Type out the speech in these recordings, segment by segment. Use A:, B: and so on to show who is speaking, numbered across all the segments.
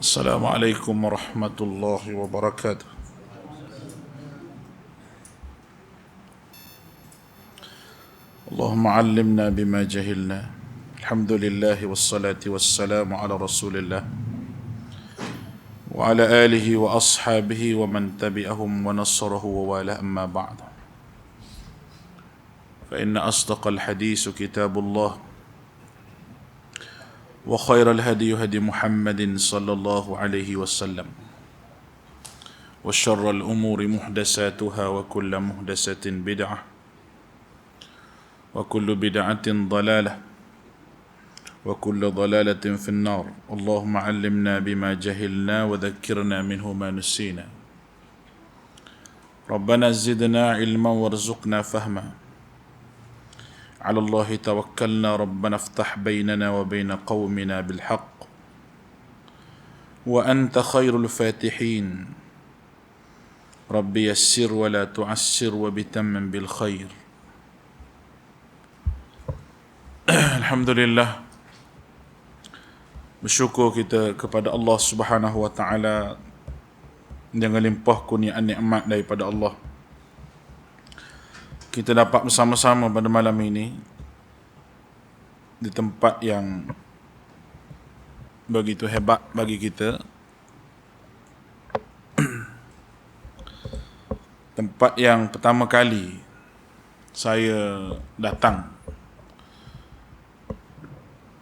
A: السلام عليكم ورحمة الله وبركاته. اللهم علمنا بما جهلنا. الحمد لله والصلاة والسلام على رسول الله وعلى آله وأصحابه ومن تبعهم ونصره ووالاه، أما بعد، فإن أصدق الحديث كتاب الله، وخير الهدي هدي محمد صلى الله عليه وسلم، وشر الأمور محدثاتها وكل محدثة بدعة وكل بدعة ضلالة وكل ضلالة في النار. اللهم علمنا بما جهلنا وذكرنا منه ما نسينا. ربنا زدنا علما وارزقنا فهما. على الله توكلنا، ربنا افتح بيننا وبين قومنا بالحق وأنت خير الفاتحين. رب يسر ولا تعسر وبتمم بالخير. Alhamdulillah, bersyukur kita kepada Allah Subhanahu wa taala dengan limpah kurniaan nikmat daripada Allah. Kita dapat bersama-sama pada malam ini di tempat yang begitu hebat bagi kita, tempat yang pertama kali saya datang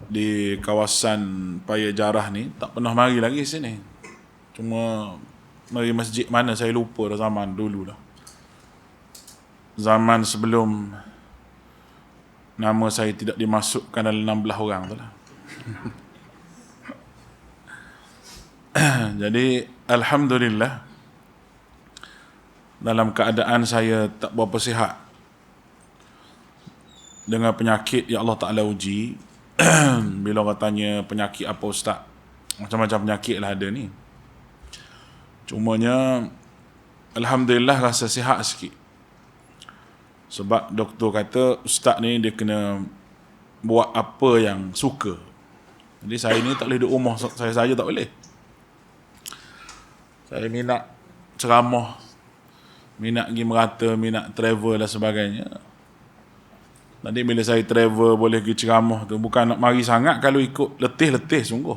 A: di kawasan Paya Jarah ni. Tak pernah mari lagi sini. Cuma mari masjid mana saya lupa dah, zaman dulu lah. Zaman sebelum nama saya tidak dimasukkan dalam 16 orang tu lah. Jadi Alhamdulillah, dalam keadaan saya tak berapa sihat, dengan penyakit yang Allah Ta'ala uji. Bila orang tanya penyakit apa ustaz, macam-macam penyakit lah ada ni. Cumanya Alhamdulillah rasa sihat sikit. Sebab doktor kata ustaz ni dia kena buat apa yang suka. Jadi saya ni tak boleh duduk rumah saya saja, tak boleh. Saya minat ceramah, minat pergi merata, minat travel dan sebagainya. Nanti bila saya travel boleh pergi ceramah tu, bukan nak mari sangat kalau ikut letih-letih sungguh.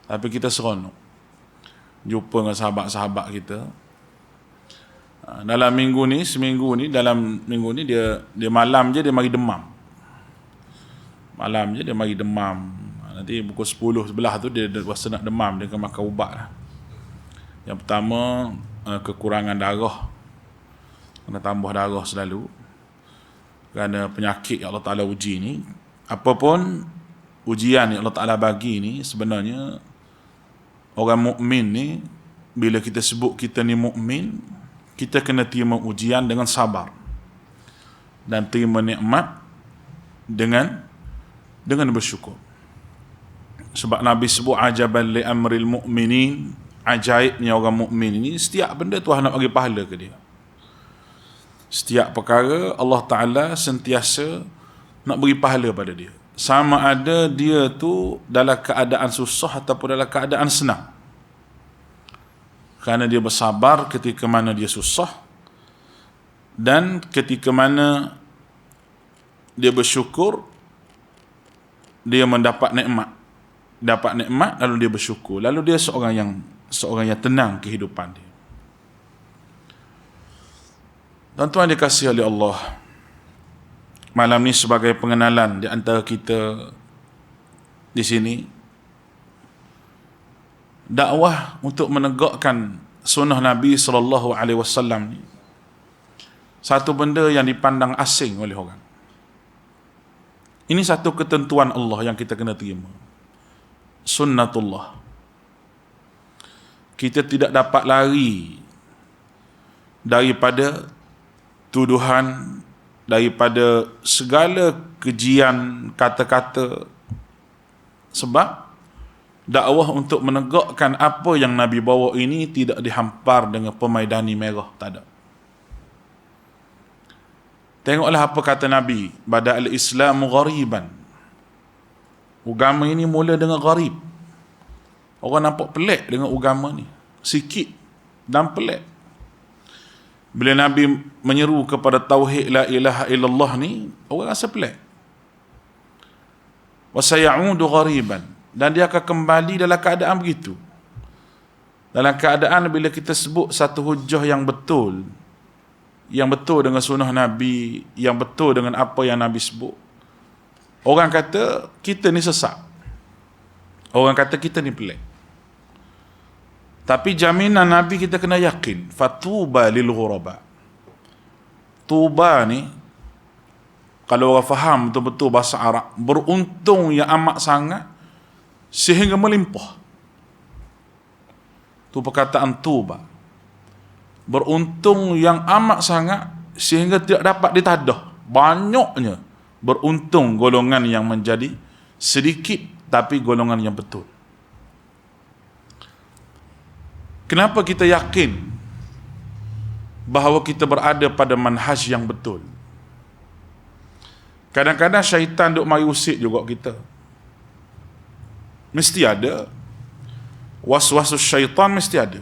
A: Tapi kita seronok jumpa dengan sahabat-sahabat kita. Dalam seminggu ni dalam minggu ni dia malam je dia mari demam. Malam je dia mari demam. Nanti pukul 10, 11 tu dia rasa nak demam, dia akan makan ubat lah. Yang pertama, kekurangan darah. Kena tambah darah selalu. Kerana penyakit yang Allah Ta'ala uji ni, apapun ujian yang Allah Ta'ala bagi ni, sebenarnya orang mukmin ni, bila kita sebut kita ni mukmin, kita kena terima ujian dengan sabar dan terima nikmat dengan bersyukur. Sebab Nabi sebut ajaban li amril mu'minin, ajaibnya orang mukmin ini, setiap benda Tuhan nak bagi pahala ke dia. Setiap perkara Allah Ta'ala sentiasa nak beri pahala pada dia, sama ada dia tu dalam keadaan susah ataupun dalam keadaan senang. Kerana dia bersabar ketika mana dia susah, dan ketika mana dia bersyukur, dia mendapat nikmat. Dapat nikmat lalu dia bersyukur, lalu dia seorang yang tenang kehidupan dia. Tuan-tuan dikasihi oleh Allah, malam ni sebagai pengenalan di antara kita di sini, dakwah untuk menegakkan sunnah Nabi SAW ni satu benda yang dipandang asing oleh orang. Ini satu ketentuan Allah yang kita kena terima. Sunnatullah. Kita tidak dapat lari daripada tuduhan, daripada segala kejian kata-kata. Sebab dakwah untuk menegakkan apa yang Nabi bawa ini tidak dihampar dengan pemaidani merah, tak ada. Tengoklah apa kata Nabi, bada al-islamu ghariban. Agama ini mula dengan gharib. Orang nampak pelik dengan agama ni. Sikit dan pelik. Bila Nabi menyeru kepada tauhid la ilaha illallah ni, orang rasa pelik. Wa sayaudu ghariban, dan dia akan kembali dalam keadaan begitu. Dalam keadaan bila kita sebut satu hujah yang betul dengan sunnah Nabi, yang betul dengan apa yang Nabi sebut, orang kata kita ni sesat, orang kata kita ni pelik. Tapi jaminan Nabi kita kena yakin, fatuba lil ghuraba. Tuba ni, kalau orang faham betul-betul bahasa Arab, beruntung yang amat sangat sehingga melimpah. Itu perkataan tuba. Beruntung yang amat sangat sehingga tidak dapat ditadah. Banyaknya beruntung golongan yang menjadi sedikit tapi golongan yang betul. Kenapa kita yakin bahawa kita berada pada manhaj yang betul? Kadang-kadang syaitan duk mari usik juga kita. Mesti ada. Was-wasus syaitan mesti ada.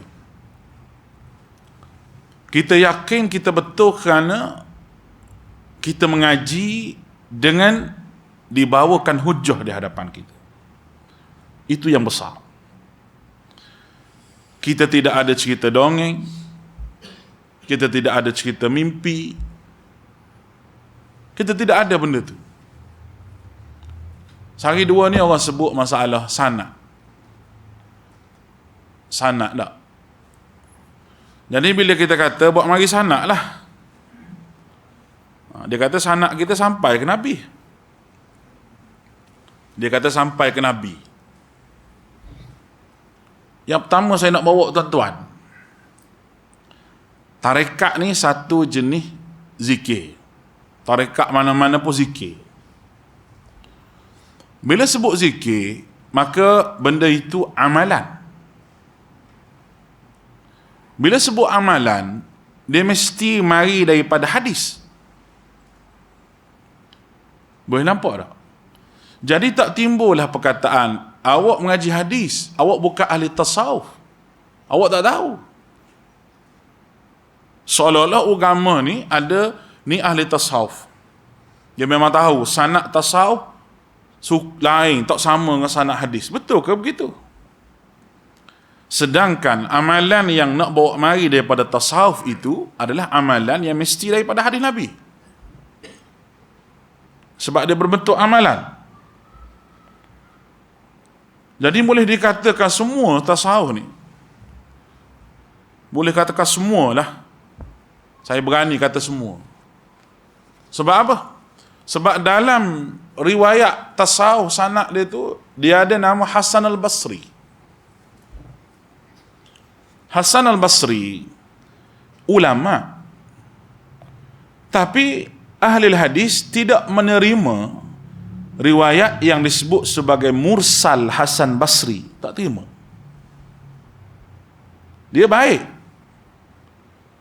A: Kita yakin kita betul kerana kita mengaji dengan dibawakan hujah di hadapan kita. Itu yang besar. Kita tidak ada cerita dongeng, kita tidak ada cerita mimpi, kita tidak ada benda tu. Sehari dua ni orang sebut masalah sanad. Sanad tak? Jadi bila kita kata buat mari sanad lah, dia kata sanad kita sampai ke Nabi. Dia kata sampai ke Nabi. Yang pertama saya nak bawa tuan-tuan, tarekat ni satu jenis zikir. Tarekat mana-mana pun zikir. Bila sebut zikir, maka benda itu amalan. Bila sebut amalan, dia mesti mari daripada hadis. Boleh nampak tak? Jadi tak timbullah perkataan, awak mengaji hadis, awak bukan ahli tasawuf, awak tak tahu. Seolah-olah agama ni ada ni ahli tasawuf. Dia memang tahu sanad tasawuf lain, tak sama dengan sanad hadis. Betul ke begitu? Sedangkan amalan yang nak bawa mari daripada tasawuf itu adalah amalan yang mesti daripada hadis Nabi. Sebab dia berbentuk amalan. Jadi boleh dikatakan semua tasawuf ni, boleh katakan semualah. Saya berani kata semua. Sebab apa? Sebab dalam riwayat tasawuf sanad dia tu, dia ada nama Hasan al-Basri. Hasan al-Basri ulama, tapi ahli hadis tidak menerima riwayat yang disebut sebagai mursal Hasan Basri. Tak terima. Dia baik,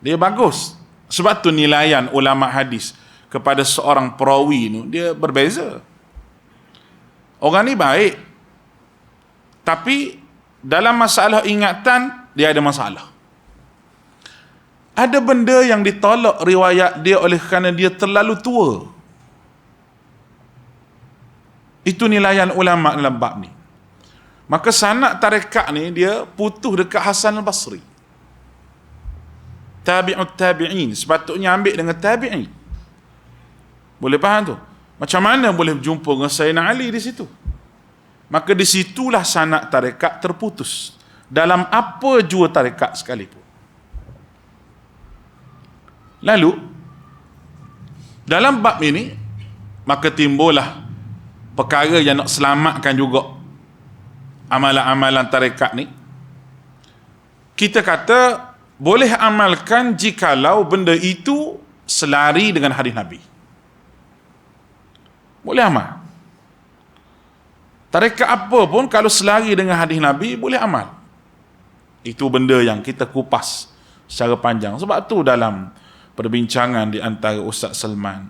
A: dia bagus. Sebab tu nilaian ulama hadis kepada seorang perawi ni dia berbeza. Orang ni baik, tapi dalam masalah ingatan dia ada masalah. Ada benda yang ditolak riwayat dia oleh kerana dia terlalu tua. Itu nilaian ulama dalam bab ni. Maka sanad tarekat ni dia putus dekat Hasan al-Basri. Tabi'ut tabi'in, sepatutnya ambil dengan tabi'in. Boleh faham tu? Macam mana boleh berjumpa dengan Sayyidina Ali di situ? Maka di situlah sanad tarekat terputus. Dalam apa jua tarekat sekalipun. Lalu dalam bab ini maka timbullah perkara yang nak selamatkan juga amalan-amalan tarekat ni. Kita kata boleh amalkan jikalau benda itu selari dengan hadis Nabi. Boleh amal. Tarekat apa pun kalau selari dengan hadis Nabi boleh amal. Itu benda yang kita kupas secara panjang. Sebab tu dalam perbincangan di antara Ustaz Salman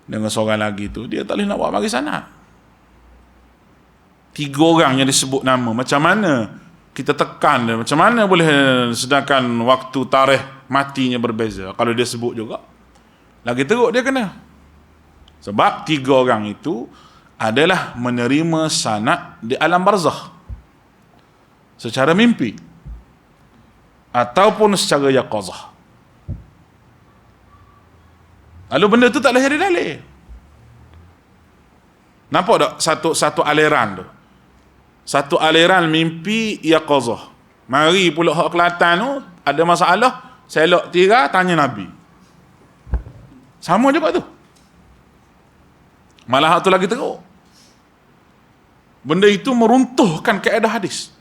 A: dengan seorang lagi tu, dia tak boleh nak buat mari sanad. 3 orang yang disebut nama. Macam mana kita tekan dia? Macam mana boleh sedangkan waktu tarikh matinya berbeza? Kalau dia sebut juga, lagi teruk dia kena. Sebab 3 orang itu adalah menerima sanad di alam barzakh secara mimpi ataupun secara yaqazah. Lalu benda tu tak boleh jadi dalil. Nampak tak satu aliran tu? Satu aliran mimpi yaqazah. Mari pula hak Kelantan tu ada masalah, selok tiga tanya Nabi. Sama juga tu. Malah hak tu lagi teruk. Benda itu meruntuhkan kaedah hadis.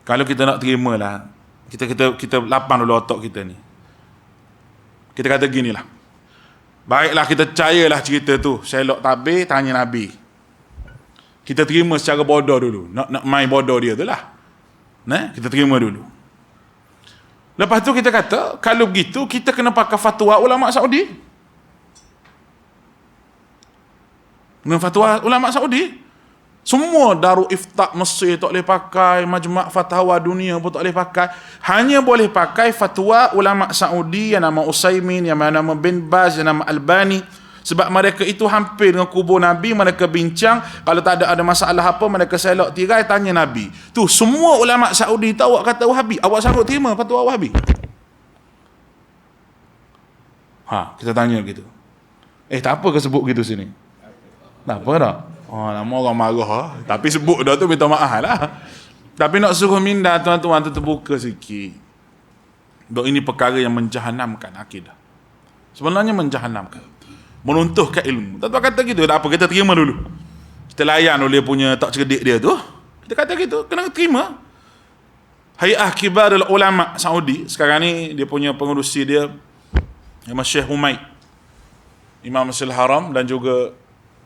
A: Kalau kita nak terima lah, kita lapang dulu otak kita ni. Kita kata ginilah. Baiklah, kita percayalah cerita tu. Selok tabir tanya Nabi. Kita terima secara bodoh dulu. Nak main bodoh dia tu lah. Kita terima dulu. Lepas tu kita kata, kalau begitu kita kena pakai fatwa ulama Saudi. Dengan fatwa ulama Saudi. Semua Darul Ifta Mesir tak boleh pakai, Majma' Fatwa Dunia pun tak boleh pakai. Hanya boleh pakai fatwa ulama Saudi yang nama Usaimin, yang nama Bin Baz, yang nama Albani. Sebab mereka itu hampir dengan kubur Nabi, mereka bincang, kalau tak ada masalah apa, mereka selok tirai tanya Nabi. Tu semua ulama Saudi tahu awak kata Wahabi. Awak sanggup terima fatwa Wahabi? Kita tanya gitu. Tak apa ke sebut gitu sini? Tak apa tak? Nama orang marah. Tapi sebut dah tu minta maaf lah. Tapi nak suruh minda tuan-tuan tu terbuka sikit. Ini perkara yang menjahanamkan akidah. Sebenarnya menjahanamkan. Menuntuhkan ilmu. Tuan-tuan kata gitu, tak apa, kita terima dulu. Kita layan oleh punya tak cerdik dia tu. Kita kata gitu, kena terima. Hay'ah Kibarul Ulama Saudi, sekarang ni dia punya pengurusi dia, Imam Syekh Humaid, Imam Masjidil Haram, dan juga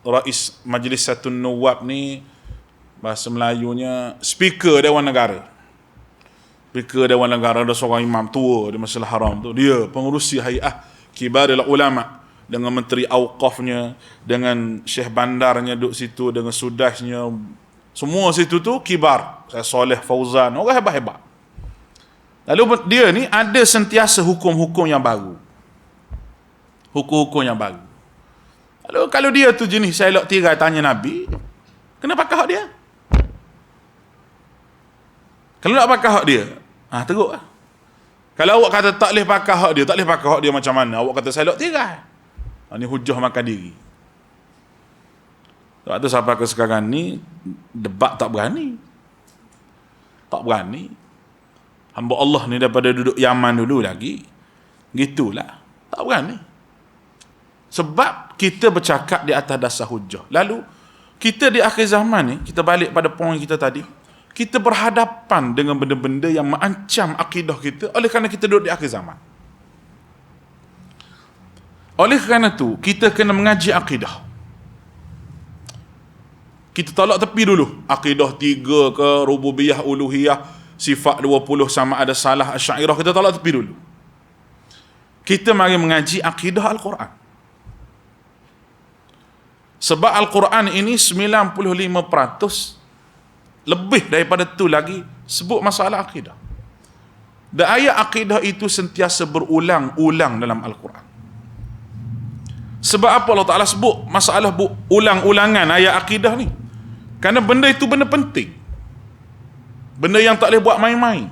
A: Rais Majlis Satun Nuwab ni, bahasa Melayunya speaker Dewan Negara. Speaker Dewan Negara, ada seorang imam tua di Masjidil Haram tu. Dia pengurusi Hay'ah Kibarul Ulama, dengan Menteri Awqafnya, dengan Syekh Bandarnya duduk situ, dengan Sudasnya, semua situ tu kibar. Saya Soleh Fauzan, orang hebat-hebat. Lalu dia ni ada sentiasa hukum-hukum yang baru. Hukum-hukum yang baru. Lalu kalau dia tu jenis selok tirai tanya Nabi, kena pakai hak dia. Kalau nak pakai hak dia, teruk lah. Kalau awak kata tak boleh pakai hak dia, tak boleh pakai hak dia macam mana? Awak kata selok tirai. Ini hujah makan diri. Sebab tu sampai ke sekarang ni, debat tak berani. Tak berani. Hamba Allah ni daripada duduk Yaman dulu lagi, gitulah. Tak berani. Sebab kita bercakap di atas dasar hujah. Lalu, kita di akhir zaman ni, kita balik pada poin kita tadi, kita berhadapan dengan benda-benda yang mengancam akidah kita oleh kerana kita duduk di akhir zaman. Oleh kerana tu, kita kena mengaji akidah. Kita tolak tepi dulu. Akidah 3 ke, rububiyah, uluhiyah, sifat 20 sama ada salah, Asy'ariyah, kita tolak tepi dulu. Kita mari mengaji akidah Al-Quran. Sebab Al-Quran ini 95% lebih daripada tu lagi sebut masalah akidah. Dan ayat akidah itu sentiasa berulang-ulang dalam Al-Quran. Sebab apa Allah Ta'ala sebut masalah ulang-ulangan ayat akidah ni? Kerana benda itu benda penting. Benda yang tak boleh buat main-main.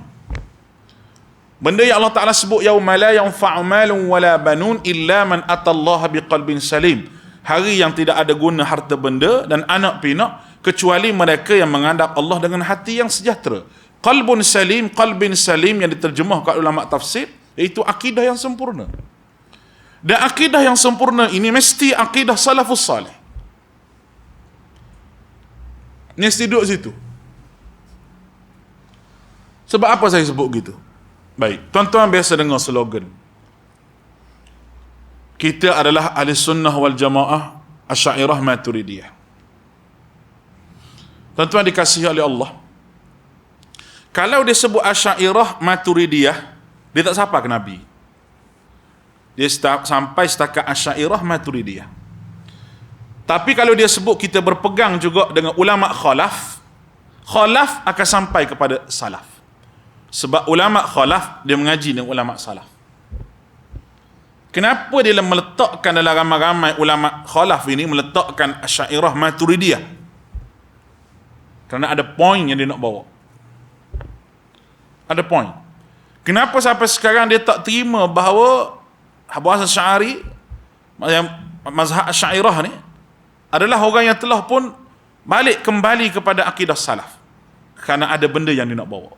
A: Benda yang Allah Ta'ala sebut, yauma la yanfa'u malun wala banun illa man atallaha biqalbin salim. Hari yang tidak ada guna harta benda dan anak pinak kecuali mereka yang menghadap Allah dengan hati yang sejahtera. Qalbun salim, qalbin salim yang diterjemahkan ulama tafsir, iaitu akidah yang sempurna. Dan akidah yang sempurna ini mesti akidah salafus salih. Mesti duduk situ. Sebab apa saya sebut gitu? Baik, tuan-tuan biasa dengar slogan. Kita adalah ahli sunnah wal jamaah Asy'ariyah Maturidiyah. Tuan-tuan dikasihi oleh Allah. Kalau dia sebut Asy'ariyah Maturidiyah, dia tak sampai ke Nabi. Dia sampai setakat Asy'ariyah Maturidiyah. Tapi kalau dia sebut kita berpegang juga dengan ulama khalaf, khalaf akan sampai kepada salaf. Sebab ulama khalaf dia mengaji dengan ulama salaf. Kenapa dia meletakkan dalam ramai-ramai ulama khalaf ini meletakkan Asy'ariyah Maturidiyah? Kerana ada poin yang dia nak bawa. Ada poin. Kenapa sampai sekarang dia tak terima bahawa Abu Hasan Asy'ari, mazhab Asy'ariyah ni adalah orang yang telah pun balik kembali kepada akidah salaf? Kerana ada benda yang dia nak bawa,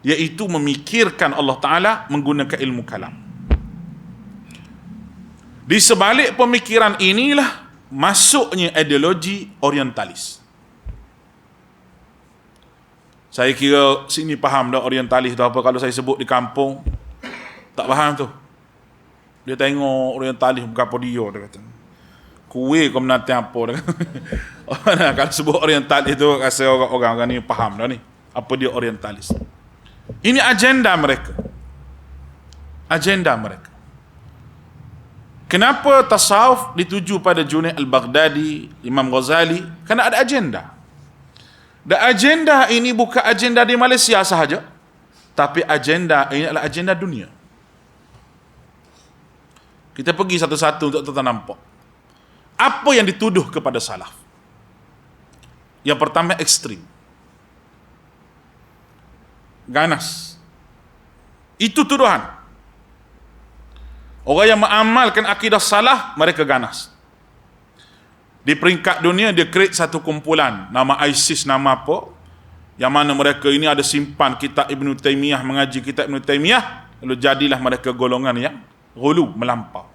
A: iaitu memikirkan Allah Ta'ala menggunakan ilmu kalam. Di sebalik pemikiran inilah masuknya ideologi orientalis. Saya kira sini faham dah orientalis tu apa. Kalau saya sebut di kampung tak faham tu. Dia tengok orientalis bukan apa dia kata. Kuih kau menanti apa dia kata. Kalau sebut orientalis tu rasa orang-orang ni faham dah ni apa dia orientalis. Ini agenda mereka. Agenda mereka. Kenapa tasawuf dituju pada Junaid al-Baghdadi, Imam Ghazali? Kerana ada agenda. Dan agenda ini bukan agenda di Malaysia sahaja, tapi agenda ini adalah agenda dunia. Kita pergi satu-satu untuk kita nampak apa yang dituduh kepada salaf. Yang pertama, ekstrim, ganas. Itu tuduhan. Orang yang mengamalkan akidah salaf, mereka ganas. Di peringkat dunia, dia create satu kumpulan, nama ISIS, nama apa, yang mana mereka ini ada simpan kitab Ibn Taymiyah, mengaji kitab Ibn Taymiyah, lalu jadilah mereka golongan yang ghulu, melampau.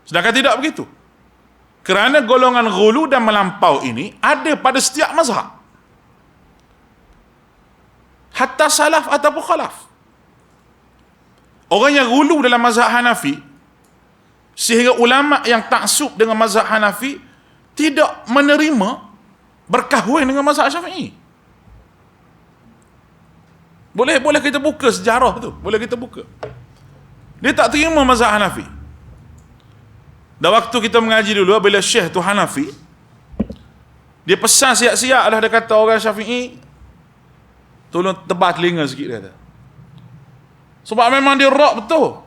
A: Sedangkan tidak begitu. Kerana golongan ghulu dan melampau ini ada pada setiap mazhab, hatta salaf ataupun khalaf. Orang yang ghulu dalam mazhab Hanafi, sehingga ulama yang taksub dengan mazhab Hanafi tidak menerima berkahwin dengan mazhab Syafi'i. Boleh kita buka sejarah tu, boleh kita buka. Dia tak terima mazhab Hanafi. Dan waktu kita mengaji dulu, bila Syekh tu Hanafi, dia pesan siap-siap lah, dia kata orang Syafi'i tolong tebal telinga sikit, dia kata. Sebab memang dia rak betul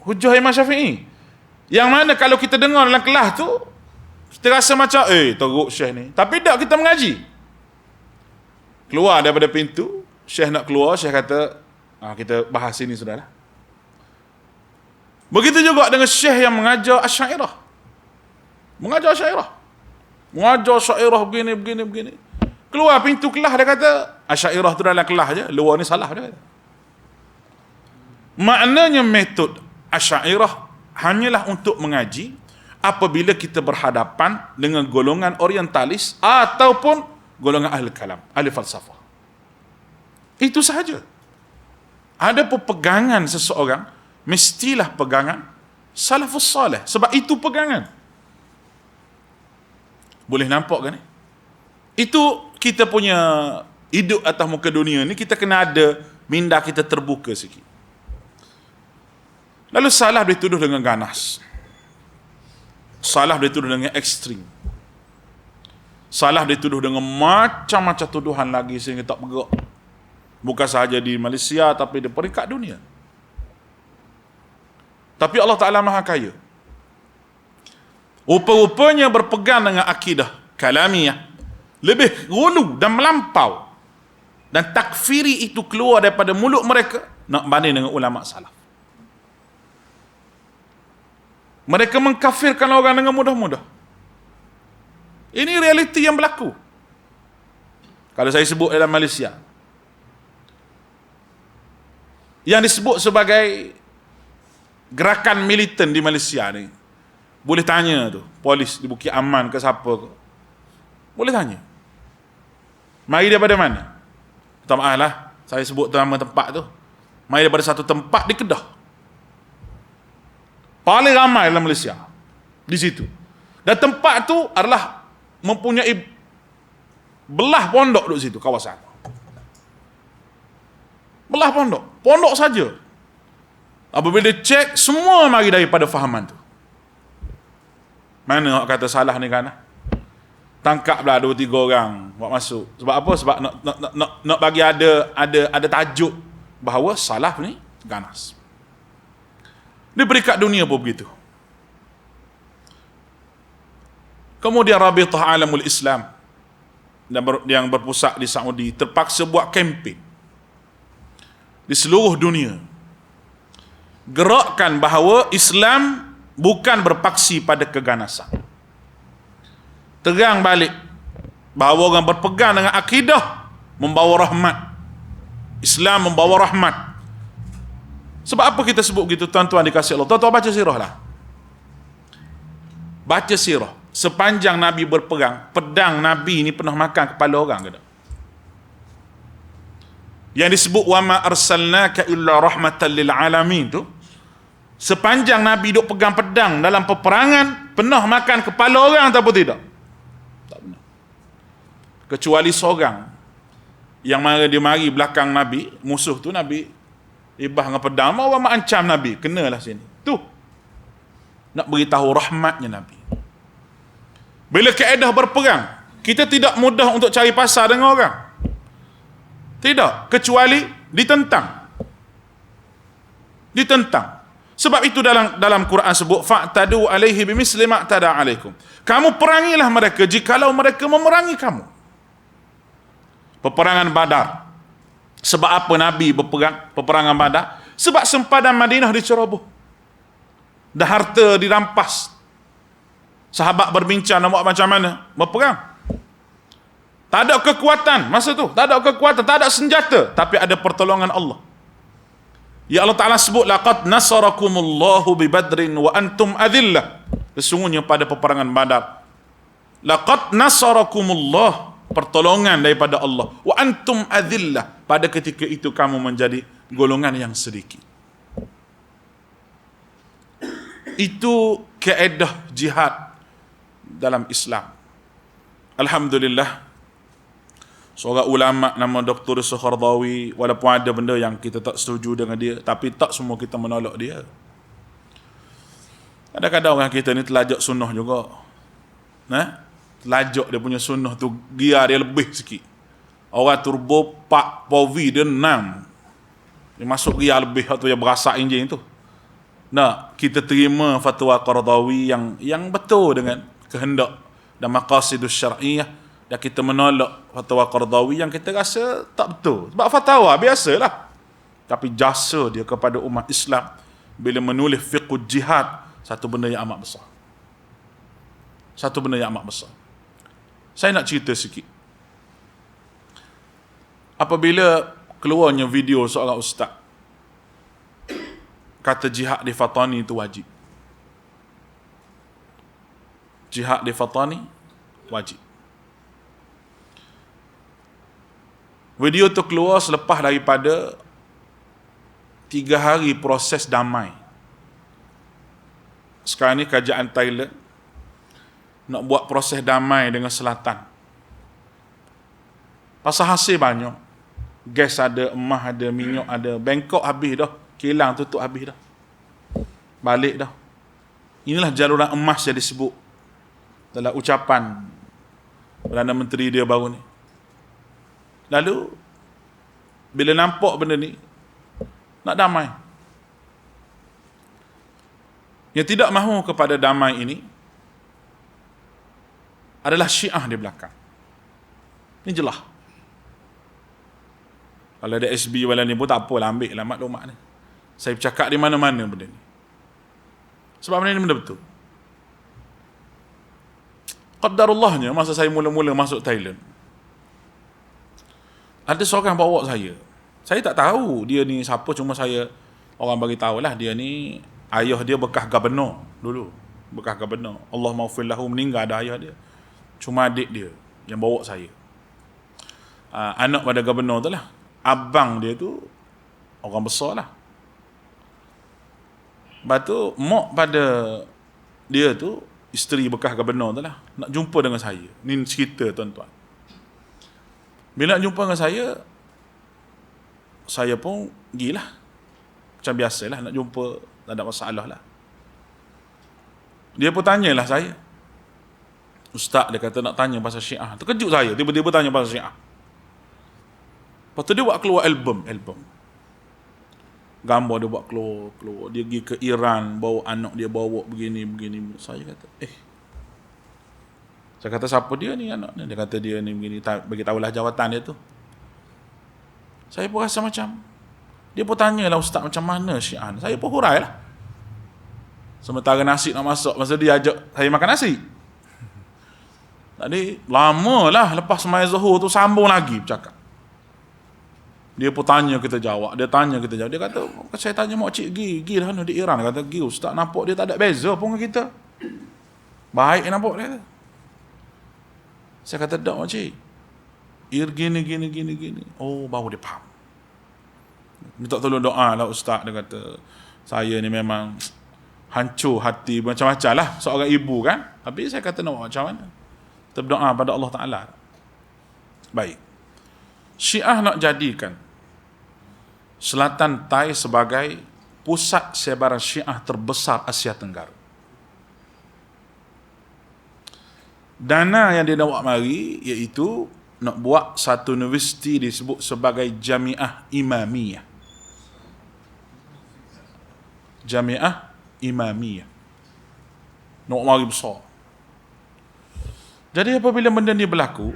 A: hujah Imam Syafi'i, yang mana kalau kita dengar dalam kelas tu kita rasa macam teruk Syekh ni, tapi tak, kita mengaji. Keluar daripada pintu, Syekh nak keluar, Syekh kata kita bahas sini sudahlah. Begitu juga dengan Syekh yang mengajar Asy'ariyah, mengajar Asy'ariyah begini. Keluar pintu kelas, dia kata Asy'ariyah tu dalam kelas je, luar ni salah, dia kata. Maknanya metod Asy'ariyah hanyalah untuk mengaji apabila kita berhadapan dengan golongan orientalis ataupun golongan ahli kalam, ahli falsafah. Itu sahaja. Ada pegangan seseorang, mestilah pegangan salafus salih, sebab itu pegangan. Boleh nampak kan? Itu kita punya hidup atas muka dunia ni, kita kena ada minda kita terbuka sikit. Lalu salaf dituduh dengan ganas, salaf dituduh dengan ekstrim, salaf dituduh dengan macam-macam tuduhan lagi sehingga tak bergerak. Bukan sahaja di Malaysia, tapi di peringkat dunia. Tapi Allah Ta'ala Maha Kaya. Rupa-rupanya berpegang dengan akidah kalamiyah lebih ghulu dan melampau, dan takfiri itu keluar daripada mulut mereka nak banding dengan ulama salaf. Mereka mengkafirkan orang dengan mudah-mudah. Ini realiti yang berlaku. Kalau saya sebut dalam Malaysia, yang disebut sebagai gerakan militan di Malaysia ni, boleh tanya tu polis di Bukit Aman ke siapa ke, boleh tanya mari daripada mana. Minta maaf lah saya sebut nama tempat tu, mari daripada satu tempat di Kedah, paling ramai dalam Malaysia di situ. Dan tempat tu adalah mempunyai belah pondok di situ, kawasan belah pondok saja. Apabila cek, semua mari daripada fahaman tu. Mana orang kata salah ni ganas? Tangkaplah 2-3 orang buat masuk. Sebab apa? Sebab nak bagi ada tajuk bahawa salah ni ganas. Di peringkat dunia pun begitu. Kemudian Rabitah Alamul Islam yang berpusat di Saudi terpaksa buat kempen di seluruh dunia. Gerakkan bahawa Islam bukan berpaksi pada keganasan. Terang balik bahawa orang berpegang dengan akidah membawa rahmat. Islam membawa rahmat. Sebab apa kita sebut begitu, tuan-tuan dikasihi Allah? Tuan-tuan baca sirah lah. Baca sirah. Sepanjang Nabi berperang, pedang Nabi ni pernah makan kepala orang ke tak? Yang disebut wa ma arsalnaka illa rahmatan lil alamin tu, sepanjang Nabi duk pegang pedang dalam peperangan, pernah makan kepala orang ataupun tidak? Tak pernah. Kecuali seorang yang dia mari belakang Nabi, musuh tu Nabi ibah dengan pedang, orang ancam Nabi, kenalah sini. Tu nak beritahu rahmatnya Nabi. Bila kaedah berperang, kita tidak mudah untuk cari pasal dengan orang. Tidak, kecuali ditentang. Ditentang. Sebab itu dalam Quran sebut fa'tadu alaihi bimisli ma'tada alaikum. Kamu perangilah mereka jikalau mereka memerangi kamu. Peperangan Badar. Sebab apa Nabi berperang peperangan Badar? Sebab sempadan Madinah diceroboh. Dah harta dirampas. Sahabat berbincang nak buat macam mana? Berperang. Tak ada kekuatan masa tu. Tak ada kekuatan, tak ada senjata. Tapi ada pertolongan Allah. Ya Allah Ta'ala sebut, laqad nasarakumullahu bi badrin wa antum adillah. Sesungguhnya pada peperangan Badar. Laqad nasarakumullah. Pertolongan daripada Allah. Wa antum adillah. Pada ketika itu kamu menjadi golongan yang sedikit. Itu kaedah jihad dalam Islam. Alhamdulillah, seorang ulama nama Dr. Sukhardawi, walaupun ada benda yang kita tak setuju dengan dia, tapi tak semua kita menolak dia. Kadang-kadang orang kita ni telajak sunnah juga. Telajak dia punya sunnah tu, gear dia lebih sikit. Orang turbo 4 powi dia 6. Dia masuk gear lebih tu yang berasak enjin tu. Nah, kita terima fatwa Qaradawi yang betul dengan kehendak dan maqasidus syar'iyah, dan kita menolak fatwa Qaradawi yang kita rasa tak betul. Sebab fatwa biasalah. Tapi jasa dia kepada umat Islam bila menulis fiqh jihad, satu benda yang amat besar. Satu benda yang amat besar. Saya nak cerita sikit. Apabila keluarnya video seorang ustaz kata jihad di Fatani itu wajib. Jihad di Fatani wajib. Video itu keluar selepas daripada 3 hari proses damai. Sekarang ni kerajaan Thailand nak buat proses damai dengan selatan. Pasal hasil banyak. Gas ada, emas ada, minyak ada. Bangkok habis dah. Kilang tutup habis dah. Balik dah. Inilah jaluran emas yang disebut dalam ucapan Perdana Menteri dia baru ni. Lalu bila nampak benda ni, nak damai. Yang tidak mahu kepada damai ini adalah Syiah di belakang. Ini jelas. Kalau ada SB wala ni pun tak apalah, ambil lah maklumat ni. Saya bercakap di mana-mana benda ni. Sebab benda ni benda betul. Qaddarullahnya, masa saya mula-mula masuk Thailand, ada seorang bawa saya. Saya tak tahu dia ni siapa, cuma orang bagi tahulah dia ni ayah dia bekas gubernur dulu. Bekas gubernur. Allah maghfir lahu, meninggal ada ayah dia. Cuma adik dia yang bawa saya. Anak pada gubernur tu lah. Abang dia tu orang besar lah. Lepas tu mak pada dia tu, isteri bekas gubernur tu lah, nak jumpa dengan saya. Ni cerita tuan-tuan. Bila nak jumpa dengan saya pun gilah. Macam biasalah nak jumpa, tak ada masalah lah. Dia pun tanyalah saya, Ustaz dia kata nak tanya pasal Syiah. Terkejut saya, tiba-tiba tanya pasal Syiah. Lepas tu dia buat keluar album. Gambar dia buat keluar. Dia pergi ke Iran, bawa anak dia bawa begini. Saya kata, saya kata siapa dia ni anak ni? Dia kata dia ni begini, bagi tahulah jawatan dia tu. Saya pun rasa macam, dia pun tanyalah ustaz macam mana Syiah. Saya pun hurai lah. Sementara nasi nak masuk, masa dia ajak saya makan nasi. Tadi lama lah lepas sembahyang Zuhur tu sambung lagi bercakap. Dia pun tanya kita jawab. Dia kata, saya tanya mak cik Gi dah di Iran. Dia kata, Gi ustaz nampak dia tak ada beza pun dengan kita. Baik nampak dia. Saya kata, tak mak cik. Gini. Oh, baru dia faham. Minta tolong doa lah ustaz. Dia kata, saya ni memang hancur hati macam-macam lah. Seorang ibu kan. Tapi saya kata nak buat macam mana. Kita berdoa pada Allah Ta'ala. Baik. Syiah nak jadikan Selatan Thai sebagai pusat sebaran Syiah terbesar Asia Tenggara. Dana yang dia nak buat mari iaitu nak buat satu universiti disebut sebagai Jamiah Imamiyah. Jamiah Imamiyah. Nak buat mari besar. Jadi apabila benda ni berlaku,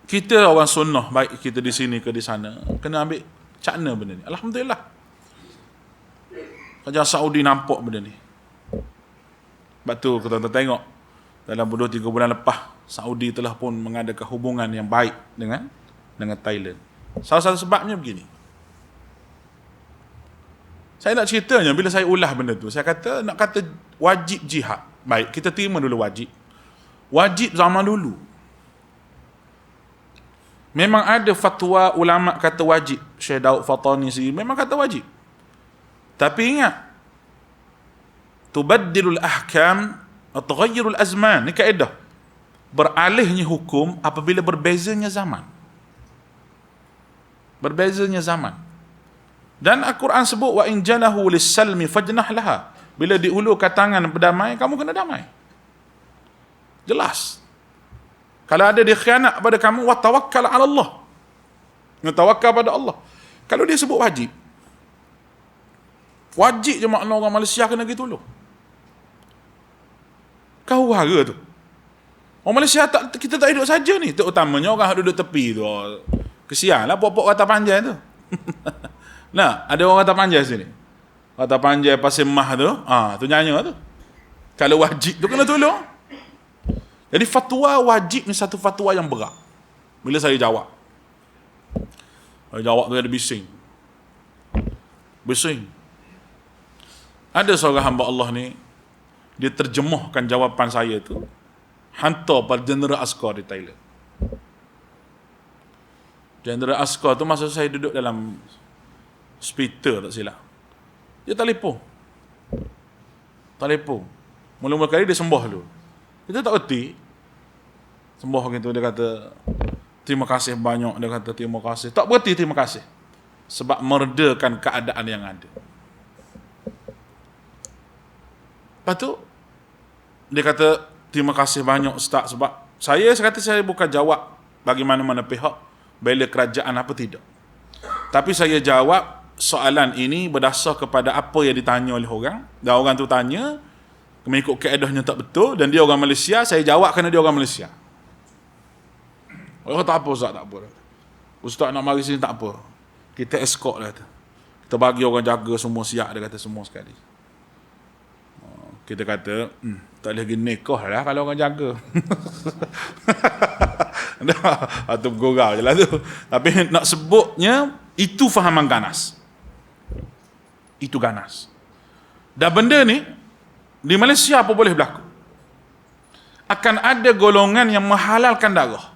A: kita orang sunnah, baik kita di sini ke di sana, kena ambil cakna benda ni. Alhamdulillah. Kerajaan Saudi nampak benda ni. Sebab tu kita tengok dalam 2-3 bulan lepas, Saudi telah pun mengadakan hubungan yang baik dengan Thailand. Salah satu sebabnya begini. Saya nak ceritanya bila saya ulah benda tu, saya kata nak kata wajib jihad. Baik, kita terima dulu wajib. Wajib zaman dulu. Memang ada fatwa ulama kata wajib. Syekh Daud Fatani sendiri memang kata wajib. Tapi ingat, tubaddilul ahkam atau tughayyirul azman. Ni kaedah. Beralihnya hukum apabila berbezanya zaman. Berbezanya zaman. Dan Al-Quran sebut wa in janahu lis-salmi fajnah laha. Bila diulurkan tangan berdamai, kamu kena damai. Jelas. Kalau ada dia khianat pada kamu, wa tawakkal 'ala Allah. Tawakkal pada Allah. Kalau dia sebut wajib, wajib je makna orang Malaysia kena pergi tolong. Kau harga tu. Orang Malaysia kita tak hidup saja ni. Terutamanya orang yang duduk tepi tu. Kesianlah pokok kata panjang tu. Nah, ada orang kata panjang sini. Kata panjang Pasir Mah tu, tu nyanyi tu. Kalau wajib tu kena tolong. Jadi fatwa wajib ni satu fatwa yang berat. Bila saya jawab tu ada bising. Ada seorang hamba Allah ni, dia terjemahkan jawapan saya tu, hantar pada General Askar di Thailand. General Askar tu masa saya duduk dalam hospital tak silap. Dia telefon. Mula-mula kali dia sembah dulu. Kita tak erti. Sembah gitu, dia kata terima kasih banyak. Dia kata terima kasih. Tak bererti terima kasih. Sebab meredakan keadaan yang ada. Lepas tu dia kata terima kasih banyak Ustaz. Sebab saya kata saya bukan jawab bagi mana-mana pihak bela kerajaan apa tidak. Tapi saya jawab soalan ini berdasar kepada apa yang ditanya oleh orang. Dan orang tu tanya mengikut kaedahnya tak betul, dan dia orang Malaysia, saya jawab kerana dia orang Malaysia. Orang tak apa Ustaz, tak apa. Ustaz nak mari sini tak apa. Kita escort lah. Kita bagi orang jaga semua siap, dia kata semua sekali. Kita kata, tak boleh pergi nikah lah kalau orang jaga. Atau bergurau je lah tu. Tapi nak sebutnya, itu fahaman ganas. Itu ganas. Dan benda ni, di Malaysia apa boleh berlaku? Akan ada golongan yang menghalalkan darah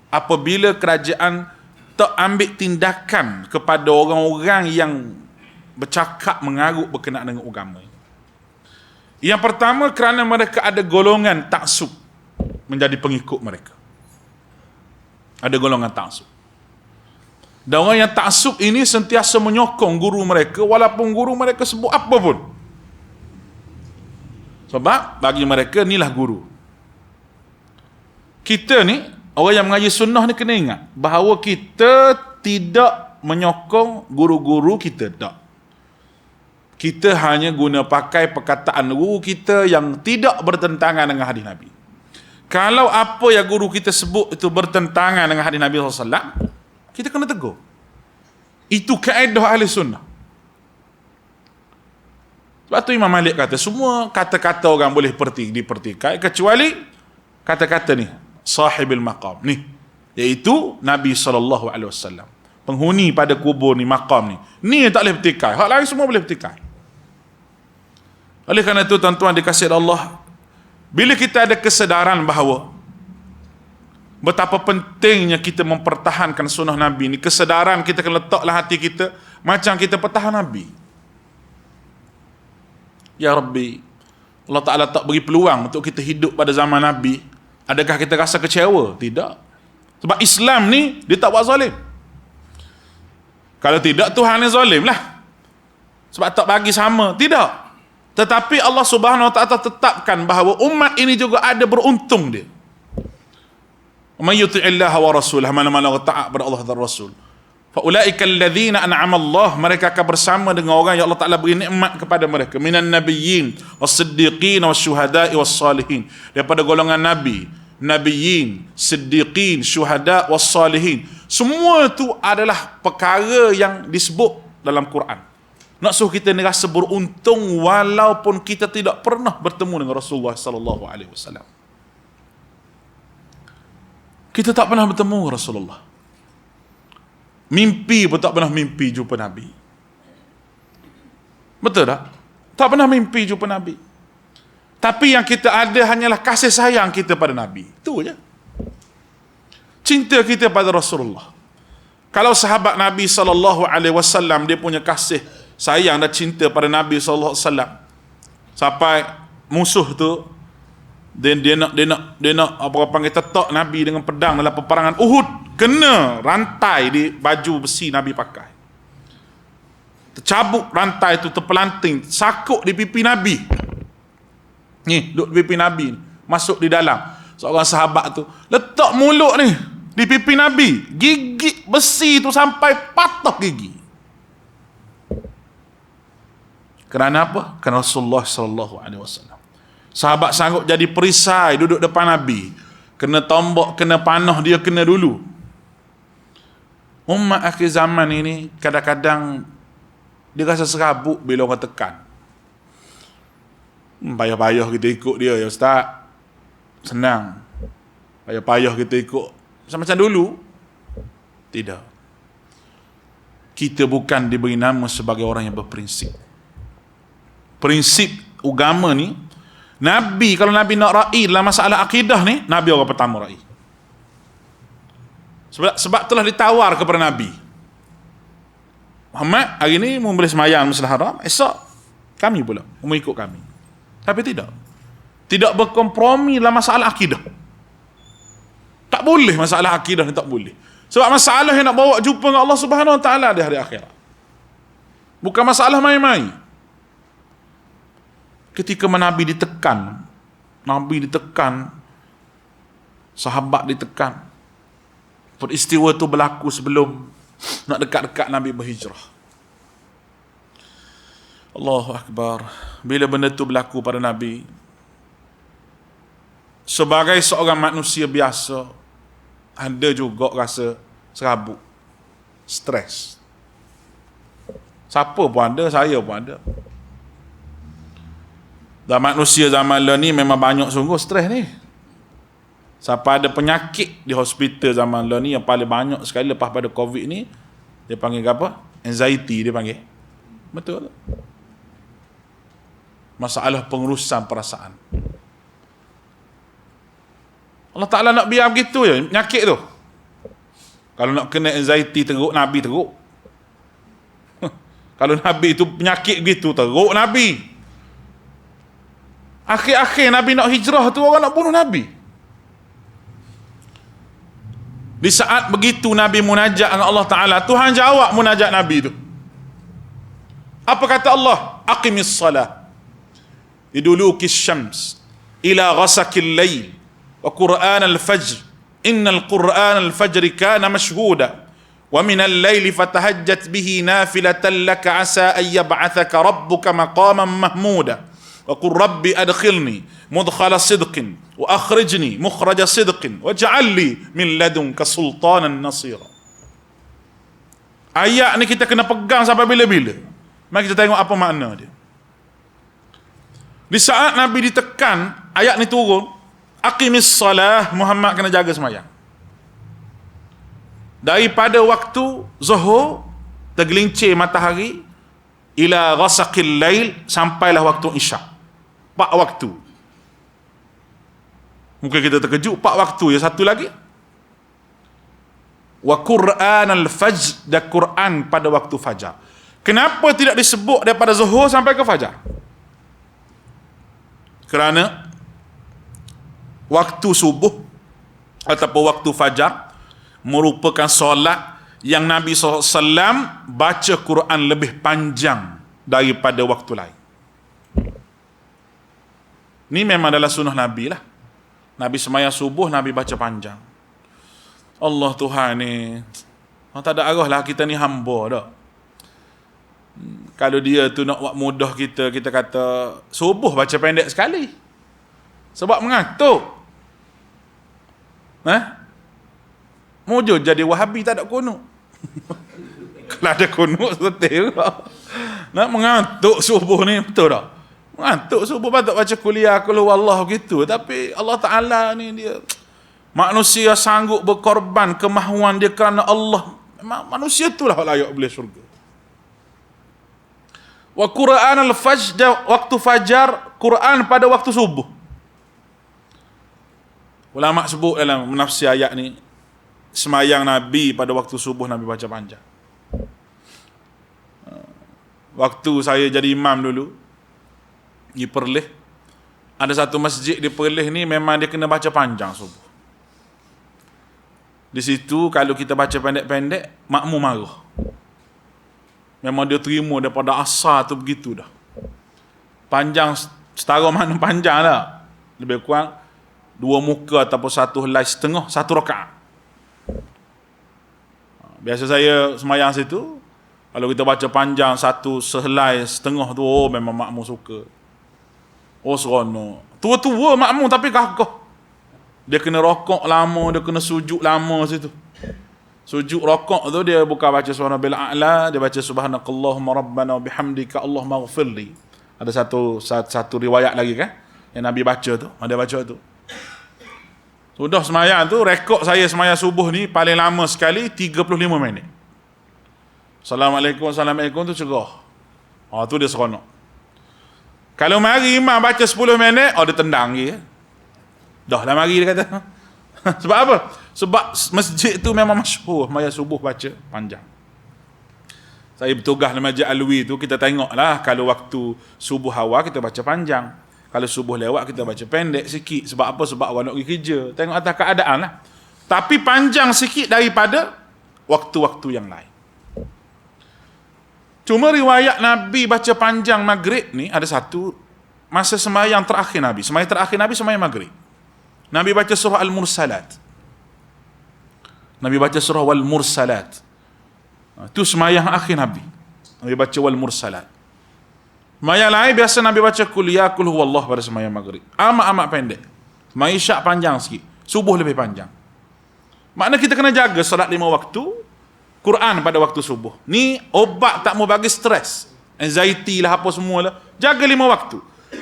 A: apabila kerajaan tak ambil tindakan kepada orang-orang yang bercakap mengarut berkenaan dengan agama. Yang pertama, kerana mereka ada golongan taksub menjadi pengikut mereka. Ada golongan taksub. Dan orang yang taksub ini sentiasa menyokong guru mereka walaupun guru mereka sebut apa pun. Sebab bagi mereka inilah guru. Kita ni, orang yang mengaji sunnah ni kena ingat bahawa kita tidak menyokong guru-guru kita, tak. Kita hanya guna pakai perkataan guru kita yang tidak bertentangan dengan hadis Nabi. Kalau apa yang guru kita sebut itu bertentangan dengan hadis Nabi SAW, kita kena tegur. Itu kaedah ahli sunnah. Sebab tu Imam Malik kata, semua kata-kata orang boleh dipertikai, kecuali kata-kata ni, sahibil maqam ni, iaitu Nabi SAW, penghuni pada kubur ni, maqam ni tak boleh bertikai. Hak lain semua boleh bertikai. Oleh kerana itu, tuan-tuan dikasihi Allah, bila kita ada kesedaran bahawa betapa pentingnya kita mempertahankan sunnah Nabi ni, kesedaran kita kena letaklah hati kita macam kita pertahan Nabi. Ya Rabbi, Allah Ta'ala tak beri peluang untuk kita hidup pada zaman Nabi. Adakah kita rasa kecewa? Tidak. Sebab Islam ni, dia tak buat zalim. Kalau tidak, Tuhan yang zalim lah. Sebab tak bagi sama. Tidak. Tetapi Allah Subhanahu Wa Ta'ala tetapkan bahawa umat ini juga ada beruntung dia. Man yuti'illaha wa rasulah, mana-mana taat pada Allah dan Rasul, fa ulaika alladzina an'ama Allah, mereka akan bersama dengan orang yang Allah Taala beri nikmat kepada mereka, minan nabiyyin was-siddiqin wasyuhada'i was-salihin, daripada golongan nabi, nabiyyin, siddiqin, syuhada' was-salihin. Semua itu adalah perkara yang disebut dalam Quran. Nak suruh kita ni rasa beruntung walaupun kita tidak pernah bertemu dengan Rasulullah sallallahu alaihi wasallam. Kita tak pernah bertemu Rasulullah. Mimpi pun tak pernah mimpi jumpa Nabi. Betul tak? Tak pernah mimpi jumpa Nabi. Tapi yang kita ada hanyalah kasih sayang kita pada Nabi. Itu je. Cinta kita pada Rasulullah. Kalau sahabat Nabi SAW, dia punya kasih sayang dan cinta pada Nabi SAW, sampai musuh tu dia nak apa panggil, tetak Nabi dengan pedang dalam peperangan Uhud, kena rantai di baju besi Nabi pakai, tercabut rantai itu, terpelanting, sakut di pipi Nabi ni, duduk di pipi Nabi, masuk di dalam. Seorang sahabat tu letak mulut ni di pipi Nabi, gigit besi tu sampai patah gigi. Kerana apa? Kerana Rasulullah SAW. Sahabat sanggup jadi perisai duduk depan Nabi, kena tombak, kena panah, dia kena dulu. Umat akhir zaman ini kadang-kadang dia rasa serabut bila orang tekan. Payah-payah kita ikut dia, ya Ustaz, senang. Payah-payah kita ikut macam dulu. Tidak. Kita bukan diberi nama sebagai orang yang berprinsip. Prinsip agama ni, Nabi, kalau Nabi nak ra'i dalam masalah akidah ni, Nabi orang pertama ra'i. Sebab telah ditawar kepada Nabi, Muhammad, hari ni mu boleh semayang Masjidil Haram, esok kami pula mu ikut kami. Tapi tidak berkompromi dalam masalah akidah. Tak boleh masalah akidah ni, tak boleh. Sebab masalah yang nak bawa jumpa dengan Allah Subhanahu Wa Ta'ala di hari akhirat, bukan masalah main-main. Ketika Nabi ditekan, sahabat ditekan, peristiwa itu berlaku sebelum nak dekat-dekat Nabi berhijrah. Allahu Akbar. Bila benda itu berlaku pada Nabi, sebagai seorang manusia biasa, ada juga rasa serabut, stres. Siapa pun ada, saya pun ada. Dan manusia zaman ni memang banyak sungguh stres ni. Sampai ada penyakit di hospital zaman ni yang paling banyak sekali lepas pada COVID ni, dia panggil apa? Anxiety dia panggil. Betul. Masalah pengurusan perasaan. Allah Ta'ala nak biar begitu je penyakit tu. Kalau nak kena anxiety teruk, Nabi teruk. Kalau Nabi itu penyakit begitu, teruk Nabi. Akhir-akhir Nabi nak hijrah tu, orang nak bunuh Nabi. Di saat begitu Nabi munajat dengan Allah Ta'ala, Tuhan jawab munajat Nabi tu. Apa kata Allah? Aqimis salah. liduluki syams ila ghasaqil lail wa qur'an al-fajr innal qur'an al-fajr kana mashhuda wa minal laili fatahajjat bihi nafilatan laka asa an yab'athaka rabbuka maqaman mahmuda wa qur rabbi adkhilni mudkhala sidqin wa akhrijni mukhraja sidqin waj'al li min ladunka sultanan nasira. Ayat ni kita kena pegang sampai bila-bila. Mari kita tengok apa makna dia. Di saat Nabi ditekan, ayat ni turun, aqimis salah, Muhammad kena jaga sembahyang. Daripada waktu zuhur tergelincir matahari ila ghasaqil lail, sampailah waktu isyak. 4 waktu. Mungkin kita terkejut, 4 waktu, ya satu lagi. Wa Qur'an al-fajr, dan Quran pada waktu fajar. Kenapa tidak disebut daripada zuhur sampai ke fajar? Kerana waktu subuh ataupun waktu fajar merupakan solat yang Nabi SAW baca Quran lebih panjang daripada waktu lain. Ini memang adalah sunnah Nabi lah. Nabi sembahyang subuh, Nabi baca panjang. Allah Tuhan ni, tak ada arah lah, kita ni hamba dah. Kalau dia tu nak buat mudah kita, kita kata subuh baca pendek sekali. Sebab mengantuk. Mujur jadi Wahabi tak ada kunut. Kalau ada kunut setel. Nak mengantuk subuh ni, betul tak? Mengantuk subuh patut baca kuliah keluar Allah gitu. Tapi Allah Ta'ala ni dia, manusia sanggup berkorban kemahuan dia kerana Allah. Manusia itulah layak boleh syurga. Wa Qur'an al-fajr, waktu fajar, Quran pada waktu subuh. Ulama sebut dalam menafsir ayat ni, semayang Nabi pada waktu subuh Nabi baca panjang. Waktu saya jadi imam dulu di Perlis, ada satu masjid di Perlis ni memang dia kena baca panjang subuh. Di situ kalau kita baca pendek-pendek, makmum marah. Memang dia terima daripada asar tu begitu dah. Panjang, setara mana panjang lah. Lebih kurang 2 muka ataupun 1 helai setengah, 1 rakaat. Biasa saya semayang situ, kalau kita baca panjang 1 sehelai setengah tu, oh memang makmum suka. Oh seronok. Tua-tua makmum tapi gagah. Dia kena rokok lama, dia kena sujud lama situ. Sujud rokok tu dia bukan baca surah bil a'la, dia baca subhanakallahumma rabbana wa bihamdika allahumma ighfirli. Ada satu riwayat lagi kan yang Nabi baca tu, ada baca tu. Sudah semayang tu, rekod saya semayang subuh ni paling lama sekali 35 minit. Assalamualaikum tu cerah. Tu dia seronok. Kalau mari imam baca 10 minit, dia tendang dia. Dah lah mari dia kata. Sebab apa? Sebab masjid tu memang masyhur maya subuh baca panjang. Saya bertugas di Masjid Alwi tu, kita tengoklah kalau waktu subuh awal kita baca panjang. Kalau subuh lewat kita baca pendek sikit. Sebab apa? Sebab awak nak pergi kerja. Tengok atas keadaan lah. Tapi panjang sikit daripada waktu-waktu yang lain. Cuma riwayat Nabi baca panjang maghrib ni ada satu, masa sembahyang terakhir Nabi. Sembahyang terakhir Nabi sembahyang maghrib. Nabi baca surah Al-Mursalat. Nabi baca surah Wal-Mursalat. Itu semayang akhir Nabi. Nabi baca Wal-Mursalat. Semayang lain biasa Nabi baca Qul ya Qul huwallah pada semayang maghrib. Amat-amat pendek. Semayang isyak panjang sikit. Subuh lebih panjang. Makna kita kena jaga salat 5 waktu, Quran pada waktu subuh. Ni obat tak mau bagi stres. Anxiety lah apa semua lah. Jaga 5 waktu.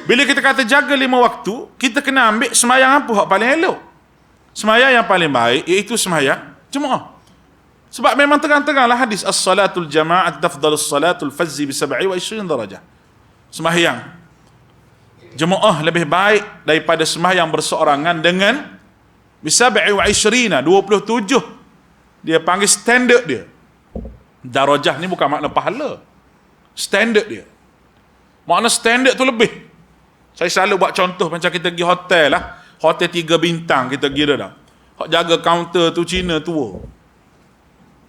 A: Bila kita kata jaga 5 waktu, kita kena ambil semayang apa yang paling elok. Semayang yang paling baik iaitu semayang Jumaat. Sebab memang terang-teranglah hadis as-salatul jama'at tafdalus salatul fazzi bi 27 darajah. Semayang Jumaat lebih baik daripada semayang berseorangan dengan bi 27, 27. Dia panggil standard dia. Darajah ni bukan makna pahala. Standard dia. Makna standard tu lebih. Saya selalu buat contoh macam kita pergi hotel lah. Hotel 3 bintang kita kira dah. Hak jaga kaunter tu Cina tua.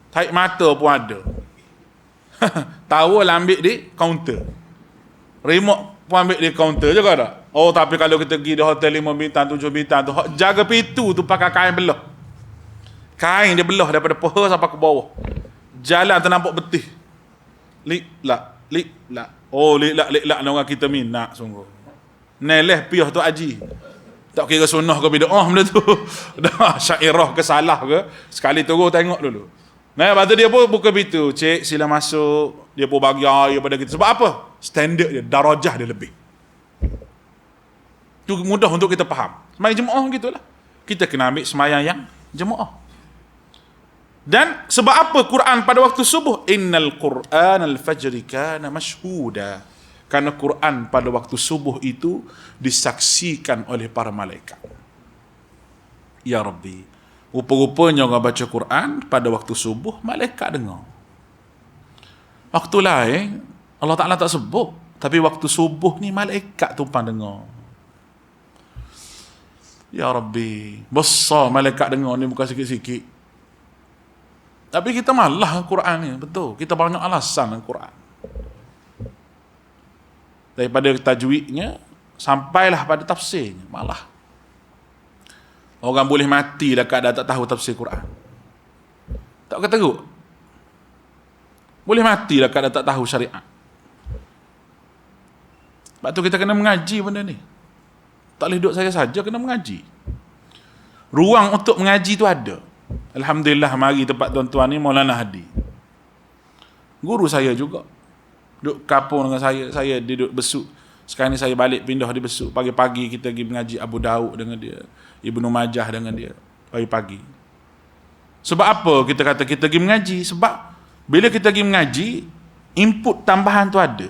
A: Tarik mata pun ada. Tahu lah ambil di kaunter. Remote pun ambil di kaunter je kau tak? Oh, tapi kalau kita pergi di hotel 5 bintang, 7 bintang tu, jaga pintu tu pakai kain belah. Kain dia belah daripada paha sampai ke bawah. Jalan ternampak betih. Lik lak. Oh, lik lak orang kita minat sungguh. Neleh piah tu haji. Tak kira sunnah ke bid'ah benda tu. Dah syairah ke salah ke, sekali turun tengok dulu. Nah, lepas tu dia pun buka pintu. Cik, sila masuk. Dia pun bagi air pada kita. Sebab apa? Standard dia, darajah dia lebih. Itu mudah untuk kita faham. Semayang jemaah gitulah. Kita kena ambil semayang yang jemaah. Dan sebab apa Quran pada waktu subuh? Innal Qur'an al-fajri kana mashhuda. Karena Quran pada waktu subuh itu disaksikan oleh para malaikat. Ya Rabbi. Rupa-rupanya orang baca Quran pada waktu subuh, malaikat dengar. Waktu lain, Allah Ta'ala tak sebut. Tapi waktu subuh ni, malaikat tumpang dengar. Ya Rabbi. Besar malaikat dengar ni, bukan sikit-sikit. Tapi kita malah Quran ni, betul. Kita banyak alasan Quran. Daripada tajwidnya, sampailah pada tafsirnya, malah. Orang boleh mati dekat dah tak tahu tafsir Quran. Tak kata teruk. Boleh mati dekat dah tak tahu syariat. Sebab tu kita kena mengaji benda ni. Tak boleh duduk saja kena mengaji. Ruang untuk mengaji tu ada. Alhamdulillah mari tempat tuan-tuan ni Maulana Hadi. Guru saya juga. Duduk kapung dengan saya dia duduk besuk. Sekarang ni saya balik pindah di besuk. Pagi-pagi kita pergi mengaji Abu Daud dengan dia. Ibnu Majah dengan dia. Pagi-pagi. Sebab apa kita kata kita pergi mengaji? Sebab bila kita pergi mengaji, input tambahan tu ada.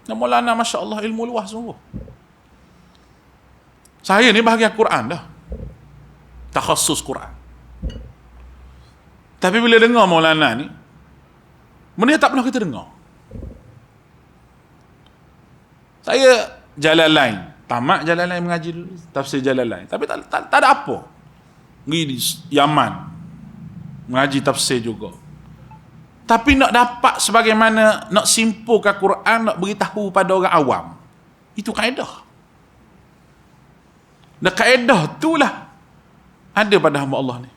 A: Dan Maulana Masya Allah ilmu luas sungguh. Saya ni bahagian Quran dah. Takhasus Quran. Tapi bila dengar Maulana ni, benda tak pernah kita dengar. Saya jalan lain. Tamat jalan lain mengaji dulu. Tafsir jalan lain. Tapi tak ada apa. Pergi di Yaman. Mengaji tafsir juga. Tapi nak dapat sebagaimana, nak simpulkan Quran, nak beritahu pada orang awam. Itu kaedah. Dan kaedah itulah ada pada hamba Allah ni.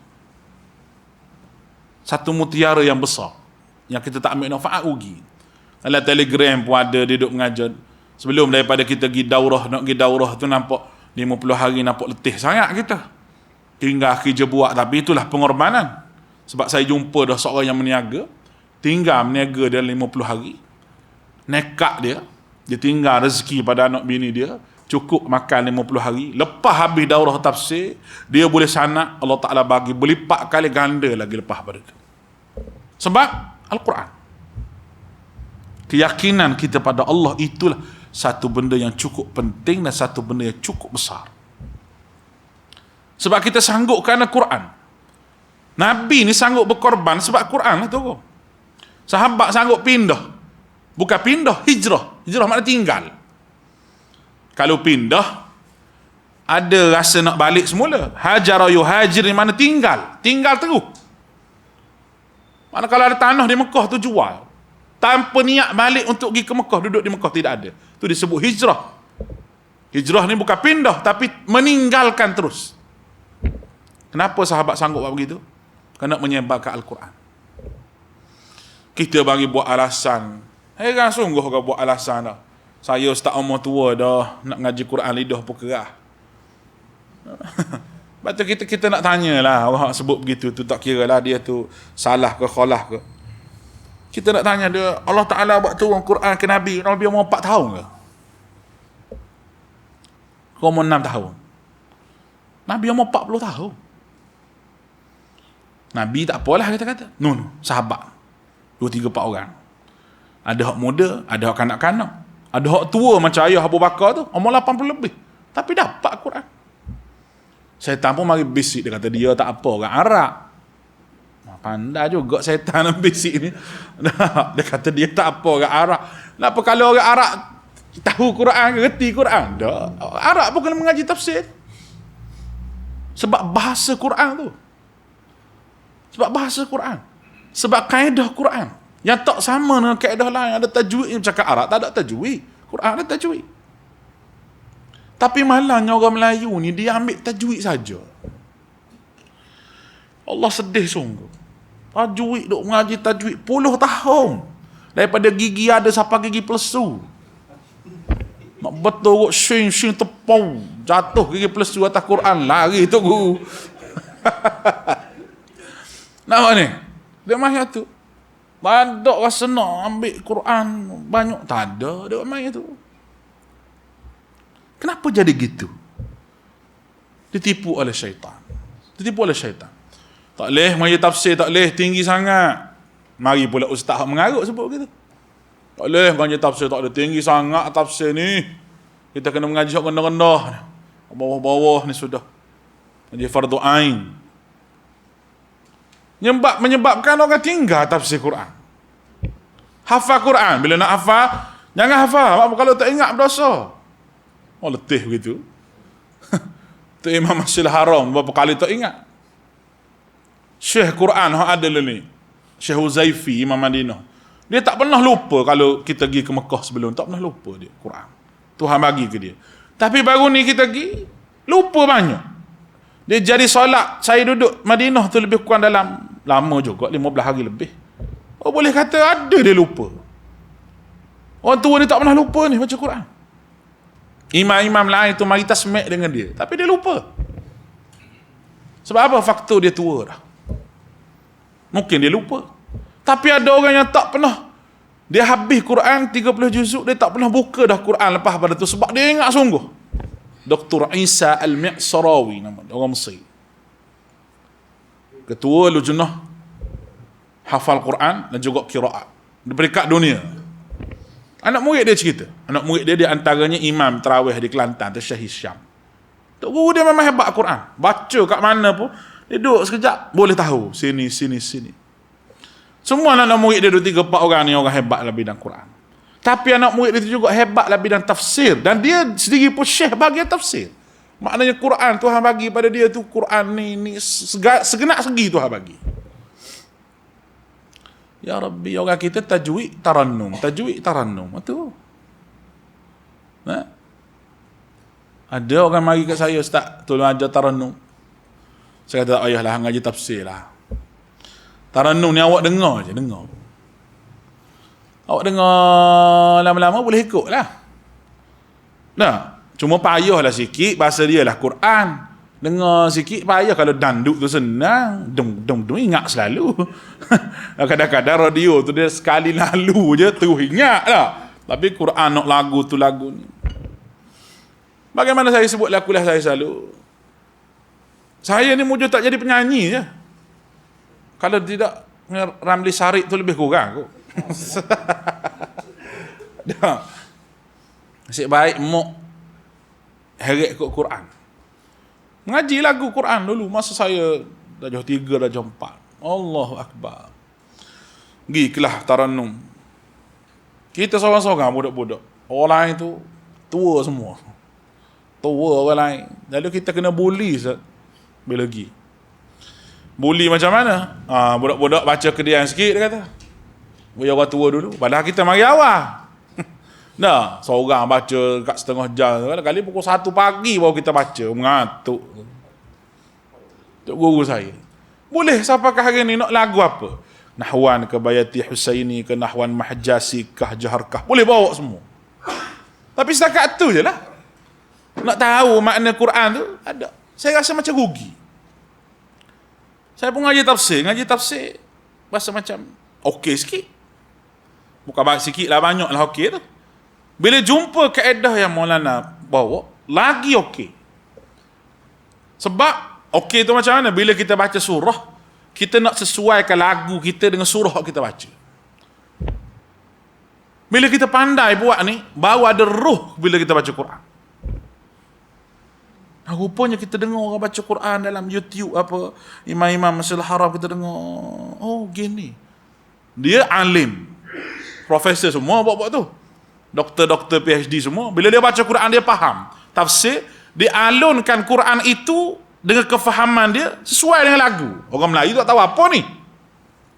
A: Satu mutiara yang besar. Yang kita tak ambil manfaat rugi. Dalam Telegram pun ada, dia duduk mengajar. Sebelum daripada kita pergi daurah, nak pergi daurah tu nampak 50 hari nampak letih sangat kita. Tinggal kerja buat, tapi itulah pengorbanan. Sebab saya jumpa dah seorang yang meniaga, tinggal meniaga dalam 50 hari. Nekat dia tinggal rezeki pada anak bini dia, cukup makan 50 hari. Lepas habis daurah tafsir, dia boleh sanak, Allah Ta'ala bagi berlipat kali ganda lagi lepas pada itu. Sebab Al-Quran. Keyakinan kita pada Allah itulah satu benda yang cukup penting dan satu benda yang cukup besar. Sebab kita sanggup kerana Quran. Nabi ni sanggup berkorban sebab Quran lah tu. Sahabat sanggup pindah. Bukan pindah, hijrah. Hijrah makna tinggal. Kalau pindah, ada rasa nak balik semula. Hajara yuhajir ni mana tinggal. Tinggal terus. Mana kalau ada tanah di Mekah tu jual. Tanpa niat balik untuk pergi ke Mekah, duduk di Mekah, tidak ada. Itu disebut hijrah. Hijrah ni bukan pindah, tapi meninggalkan terus. Kenapa sahabat sanggup buat begitu? Kerana menyebarkan Al-Quran. Kita bagi buat alasan. Heran sungguh kau buat alasan dah. Saya ustaz umur tua dah, nak ngaji Quran lidah pun kerah. Lepas tu kita nak tanyalah, orang sebut begitu tu, tak kira lah dia tu salah ke khalah ke. Kita nak tanya dia, Allah Ta'ala buat turun Quran ke Nabi umur 4 tahun ke? Kau umur 6 tahun. Nabi umur 40 tahun. Nabi tak apalah kita kata. No, sahabat. 2, 3, 4 orang. Ada hak muda, ada hak kanak-kanak. Ada hak tua macam ayah Abu Bakar tu, umur 80 lebih. Tapi dapat Quran. Syaitan pun mari bisik, dia kata dia tak apa, orang Arab. Pandai juga syaitan bisik ni. Dia kata dia tak apa, orang Arab. Kenapa kalau orang Arab tahu Quran, reti Quran? Tak. Arab pun kena mengaji tafsir. Sebab bahasa Quran tu. Sebab bahasa Quran. Sebab kaedah Quran. Yang tak sama dengan kaedah lain. Ada tajwid yang cakap Arab, tak ada tajwid. Quran ada tajwid. Tapi malangnya orang Melayu ni, dia ambil tajwid saja. Allah sedih sungguh. Tajwid, duk mengaji tajwid puluh tahun. Daripada gigi ada sampai gigi pelesu. Nak betul kot sing tepau. Jatuh gigi pelesu atas Quran. Lari tu guru. Nampak ni? Dia main tu. Banyak rasa nak ambil Quran banyak. Tak ada. Dia main tu. Kenapa jadi gitu? Ditipu oleh syaitan. Ditipu oleh syaitan. Tak boleh mengaji tafsir, tak boleh tinggi sangat. Mari pula ustaz mengarut sebut gitu. Tak boleh mengaji tafsir, tak boleh tinggi sangat tafsir ni. Kita kena mengaji rendah-rendah. Bawah-bawah ni sudah. Menjadi fardu ain. Menyebabkan orang tinggal tafsir Quran. Hafal Quran. Bila nak hafal, jangan hafal. Kalau tak ingat berdosa. Oh, letih begitu. Tu Imam Masjidil Haram berapa kali tak ingat. Syekh Quran ada ni. Syekh Huzaifi Imam Madinah. Dia tak pernah lupa kalau kita pergi ke Mekah sebelum, tak pernah lupa dia Quran. Tuhan bagi ke dia. Tapi baru ni kita pergi lupa banyak. Dia jadi solat, saya duduk Madinah tu lebih kurang dalam lama juga 15 hari lebih. Oh, boleh kata ada dia lupa. Orang tua dia tak pernah lupa ni baca Quran. Imam-imam lain tu mari tasmik dengan dia, tapi dia lupa. Sebab apa? Faktor dia tua dah. Mungkin dia lupa. Tapi ada orang yang tak pernah, dia habis Quran 30 juzuk, dia tak pernah buka dah Quran lepas pada tu sebab dia ingat sungguh. Dr. Isa Al-Mi'sarawi nama dia, orang Mesir. Ketua lujnah hafal Quran dan juga qiraat di peringkat dunia. Anak murid dia cerita. Anak murid dia antaranya imam tarawih di Kelantan, tu Syekh Hisham. Tok guru dia memang hebat Quran. Baca kat mana pun, dia duduk sekejap, boleh tahu. Sini. Semua anak murid dia 2, 3, 4 orang ni orang hebat dalam bidang Quran. Tapi anak murid dia juga hebat dalam bidang tafsir. Dan dia sendiri pun syekh bahagian tafsir. Maknanya Quran Tuhan bagi pada dia tu, Quran ni segenap segi Tuhan bagi. Ya Rabbi, orang kita tajwid tarannum. Itu. Ada orang mari kat saya, Ustaz, tolong ajar tarannum. Saya kata, ayahlah ngaji tafsir lah. Tarannum ni awak dengar je, dengar. Awak dengar lama-lama boleh ikut lah. Nah, cuma payahlah sikit, bahasa dia lah Quran. Dengar sikit payah, kalau danduk tu senang, dum ingat selalu. Kadang-kadang radio tu dia sekali lalu je terus ingat lah. Tapi Quran nak lagu tu lagu ni. Bagaimana saya sebut lakulah saya selalu. Saya ni mujur tak jadi penyanyi je. Kalau tidak, Ramli Sarip tu lebih kurang kot. Dah. Nasib baik mok heret kot Quran. Mengaji lagu Quran dulu masa saya darjah 3, darjah 4. Allahu Akbar. Pergi kelas tarannum. Kita seorang-seorang budak-budak. Orang lain tu tua semua. Tua orang lain. Lalu kita kena bully bila pergi. Bully macam mana? Budak-budak baca kedian sikit dia kata. Biar orang tua dulu. Padahal kita mari awal. Nah, seorang baca kat setengah jam. Kali pukul 1 pagi baru kita baca. Mengantuk. Tok guru saya. Boleh siapakah hari ni nak lagu apa? Nahwan ke Bayati Husaini ke Nahwan Mahjasi kah Jaharkah. Boleh bawa semua. Tapi setakat tu je lah. Nak tahu makna Quran tu, ada. Saya rasa macam rugi. Saya pun ngaji tafsir. Rasa macam okey sikit. Bukan banyak sikit lah, banyak lah okey tu. Bila jumpa kaedah yang Maulana bawa, lagi okey. Sebab okey tu macam mana? Bila kita baca surah, kita nak sesuaikan lagu kita dengan surah yang kita baca. Bila kita pandai buat ni, baru ada ruh bila kita baca Quran. Rupanya kita dengar orang baca Quran dalam YouTube apa, imam-imam Masjidil Haram, kita dengar, oh gini. Dia alim. Profesor semua buat-buat tu. Doktor-doktor PhD semua, bila dia baca Quran dia faham tafsir, dia alunkan Quran itu dengan kefahaman dia sesuai dengan lagu. Orang Melayu tak tahu apa ni.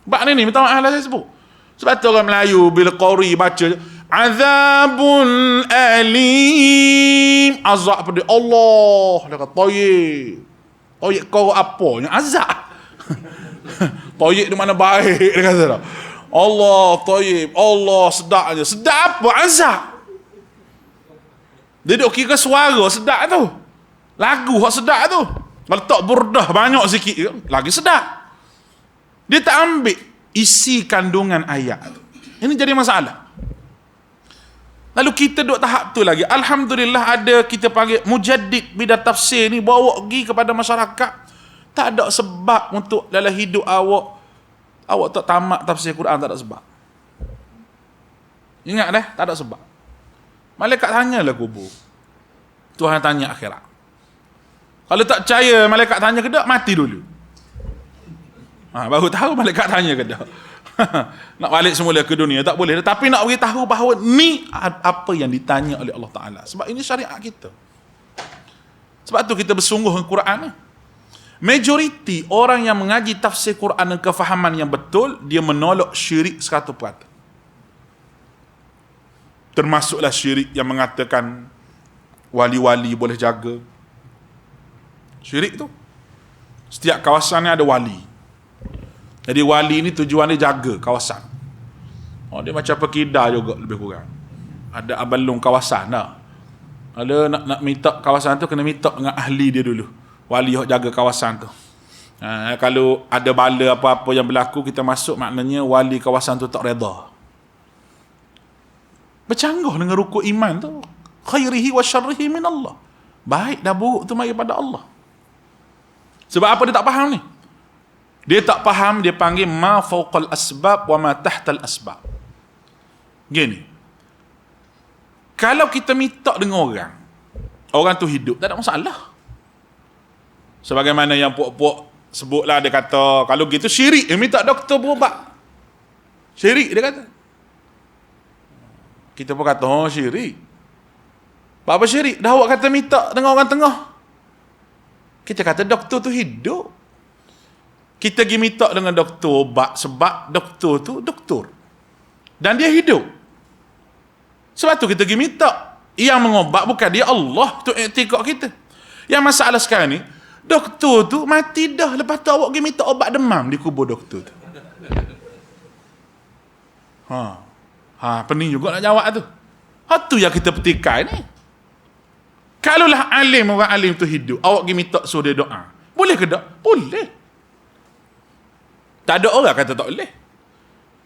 A: Sebab ni minta maaf lah saya sebut. Sebab tu orang Melayu bila qori baca, azabun alim. Azab pada Allah. Dia kata toyib. Toyib kau apanya? Azab. Toyib di mana baik, dia kata. Allah toyib, Allah sedapnya. Sedap apa? Azab. Dia duk kira suara sedap tu. Lagu hak sedap tu. Kalau tak burdah banyak sikit lagi sedap. Dia tak ambil isi kandungan ayat tu. Ini jadi masalah. Lalu kita duk tahap tu lagi. Alhamdulillah ada kita panggil mujaddid bidah tafsir ni, bawa pergi kepada masyarakat. Tak ada sebab untuk dalam hidup awak tak tamat tafsir Quran, tak ada sebab. Ingat dah, tak ada sebab. Malaikat tanyalah kubur. Tuhan tanya akhirat. Kalau tak percaya malaikat tanya ke tak, mati dulu. Baru tahu malaikat tanya ke tak. Nak balik semula ke dunia tak boleh. Tapi nak beritahu bahawa ni apa yang ditanya oleh Allah Ta'ala. Sebab ini syariat kita. Sebab tu kita bersungguh dengan Quran ni. Majoriti orang yang mengaji tafsir Quran dan kefahaman yang betul, dia menolak syirik 100%. Termasuklah syirik yang mengatakan wali-wali boleh jaga. Syirik tu, setiap kawasan ni ada wali. Jadi wali ni tujuan dia jaga kawasan. Dia macam pekida juga lebih kurang. Ada abalung kawasan dah. Ada nak minta kawasan tu, kena minta dengan ahli dia dulu. Wali yang jaga kawasan tu. Kalau ada bala apa-apa yang berlaku, kita masuk, maknanya wali kawasan tu tak reda. Bercanggah dengan rukun iman tu. Khairihi wa syarrihi min Allah. Baik dah buruk tu mari pada Allah. Sebab apa dia tak faham ni? Dia tak faham, dia panggil ma fawqal asbab wa ma tahtal asbab. Gini. Kalau kita minta dengan orang tu hidup, tak ada masalah. Sebagaimana yang puak-puak sebutlah, dia kata, kalau gitu syirik, dia minta doktor berubat. Syirik, dia kata. Kita pun kata, syirik. Apa syirik? Dah awak kata minta dengan orang tengah. Kita kata doktor tu hidup. Kita pergi minta dengan doktor ubat sebab doktor tu doktor. Dan dia hidup. Sebab tu kita pergi minta. Yang mengobat bukan dia, Allah. Tu iktikad kita. Yang masalah sekarang ni, doktor tu mati dah. Lepas tu awak pergi minta obat demam di kubur doktor tu. Pening juga nak jawab tu. Tu yang kita petikai ni. Kalaulah orang alim tu hidup, awak pergi minta suruh dia doa. Boleh ke tak? Boleh. Tak ada orang kata tak boleh.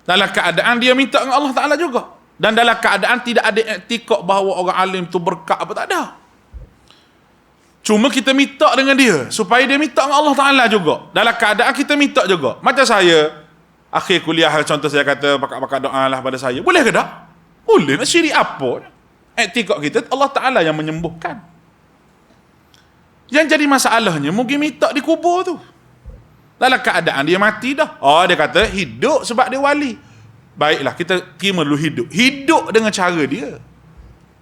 A: Dalam keadaan dia minta dengan Allah Ta'ala juga. Dan dalam keadaan tidak ada iktikad bahawa orang alim tu berkat apa, tak ada. Cuma kita minta dengan dia supaya dia minta dengan Allah Ta'ala juga. Dalam keadaan kita minta juga. Macam saya, akhir kuliah contoh saya kata, bakat-bakat doa lah pada saya. Boleh ke tak? Boleh. Nak syirik apa? Iktikad kita, Allah Ta'ala yang menyembuhkan. Yang jadi masalahnya, mungkin minta di kubur tu. Dalam keadaan dia mati dah. Dia kata hidup sebab dia wali. Baiklah, kita terima dulu hidup. Hidup dengan cara dia.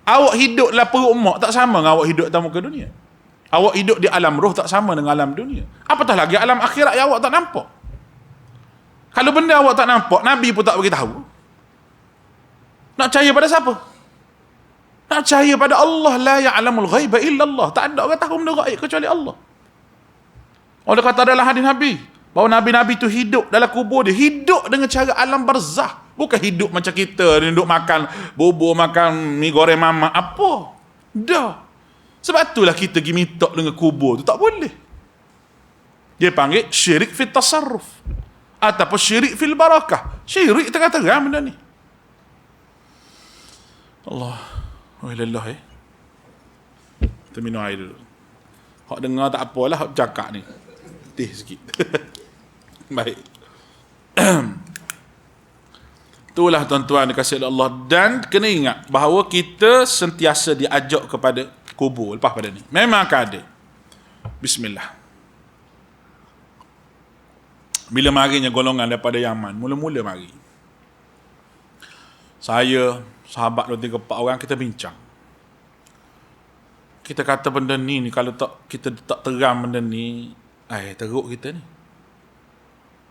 A: Awak hidup dalam perut mak tak sama dengan awak hidup dalam muka dunia. Awak hidup di alam roh tak sama dengan alam dunia. Apatah lagi alam akhirat yang awak tak nampak. Kalau benda awak tak nampak, Nabi pun tak beritahu. Nak percaya pada siapa? Nak percaya pada Allah. La ya'lamul ghaiba illa Allah. Tak ada orang tahu benda gaib kecuali Allah. Dia kata dalam hadis Nabi, bahawa Nabi-Nabi tu hidup dalam kubur dia. Hidup dengan cara alam barzah. Bukan hidup macam kita, duduk makan bubur, makan mi goreng mamak. Apa? Dah. Sebab itulah kita pergi minta dengan kubur tu. Tak boleh. Dia panggil syirik fit tasarruf. Ataupun syirik fil barakah. Syirik tengah-tengah benda ni. Allah. Wahilallah Kita minum air dulu. Hak dengar tak apalah, hak cakap ni. Tih sikit. Baik. Itulah tuan-tuan dikasihi Allah. Dan kena ingat bahawa kita sentiasa diajak kepada kubur lepas pada ni. Memang akan ada. Bismillah. Bila marinya golongan daripada Yaman, mula-mula mari. Saya, sahabat 2-3-4 orang, kita bincang. Kita kata benda ni kalau tak kita tak terang benda ni, teruk kita ni.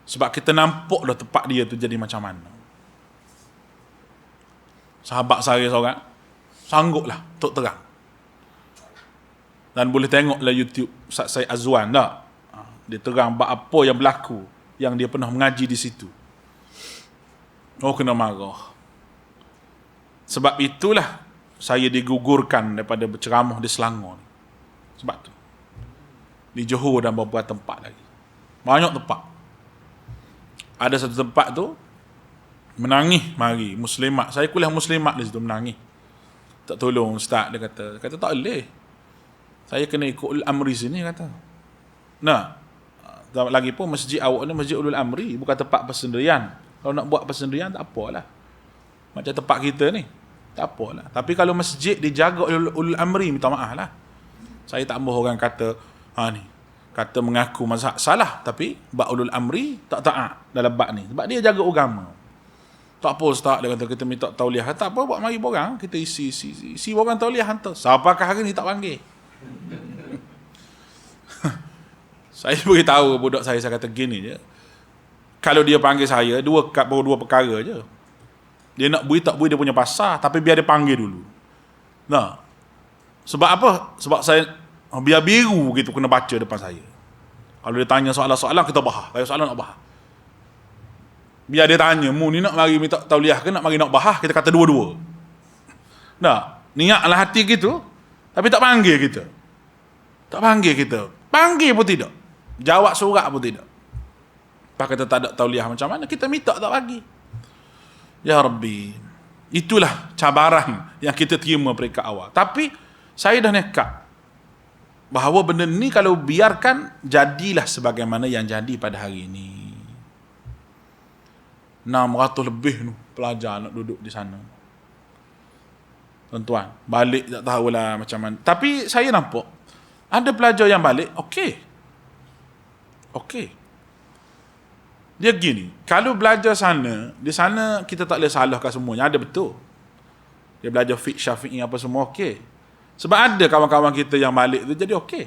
A: Sebab kita nampak dah tempat dia tu jadi macam mana. sahabat saya seorang, sangguplah untuk terang. Dan boleh tengoklah YouTube Ustaz Syed Azwan tak? Dia terang apa yang berlaku, yang dia pernah mengaji di situ. Oh, kena marah. Sebab itulah saya digugurkan daripada berceramah di Selangor. Sebab tu. Di Johor dan beberapa tempat lagi. Banyak tempat. Ada satu tempat tu, menangis mari muslimat. Saya kuliah muslimat di situ, menangis. Tak tolong ustaz, dia kata tak boleh. Saya kena ikut ulul amri sini, kata. Nah, lagi pun masjid awak ni masjid ulul amri, bukan tempat persendirian. Kalau nak buat persendirian, tak apalah. Macam tempat kita ni, tak apalah. Tapi kalau masjid dijaga oleh ulul amri, minta maaf lah. Saya tak mahu orang kata, kata mengaku mazhab salah, tapi bab ulul amri tak taat dalam bab ni. Sebab dia jaga agama. Tak apa ustaz, dia kata kita minta tauliah. Tak apa, buat mari borang, kita isi borang tauliah hantar. Siapakah hari ni tak panggil? Saya beritahu budak saya kata gini je. Kalau dia panggil saya, baru dua perkara je. Dia nak bui tak bui dia punya pasal, tapi biar dia panggil dulu. Nah. Sebab apa? Sebab saya biar biru gitu kena baca depan saya. Kalau dia tanya soalan-soalan, kita bahas. Kalau soalan nak bahas. Biar dia tanya, mu ni nak mari minta tauliah ke nak mari nak bahas, kita kata dua-dua. Nah, niatlah hati gitu, tapi tak panggil kita. Tak panggil kita. Panggil pun tidak. Jawab surat pun tidak. Pak kata tak ada tauliah macam mana, kita minta tak bagi. Ya Rabbi. Itulah cabaran yang kita terima peringkat awal. Tapi saya dah nekat bahawa benda ni kalau biarkan, jadilah sebagaimana yang jadi pada hari ini. 600 lebih tu pelajar nak duduk di sana. Tuan-tuan, balik tak tahulah macam mana. Tapi saya nampak ada pelajar yang balik, okey. Dia gini, kalau belajar sana, di sana kita tak boleh salahkan semuanya, ada betul. Dia belajar fiqh syafi'i apa semua, okey. Sebab ada kawan-kawan kita yang balik tu jadi okey.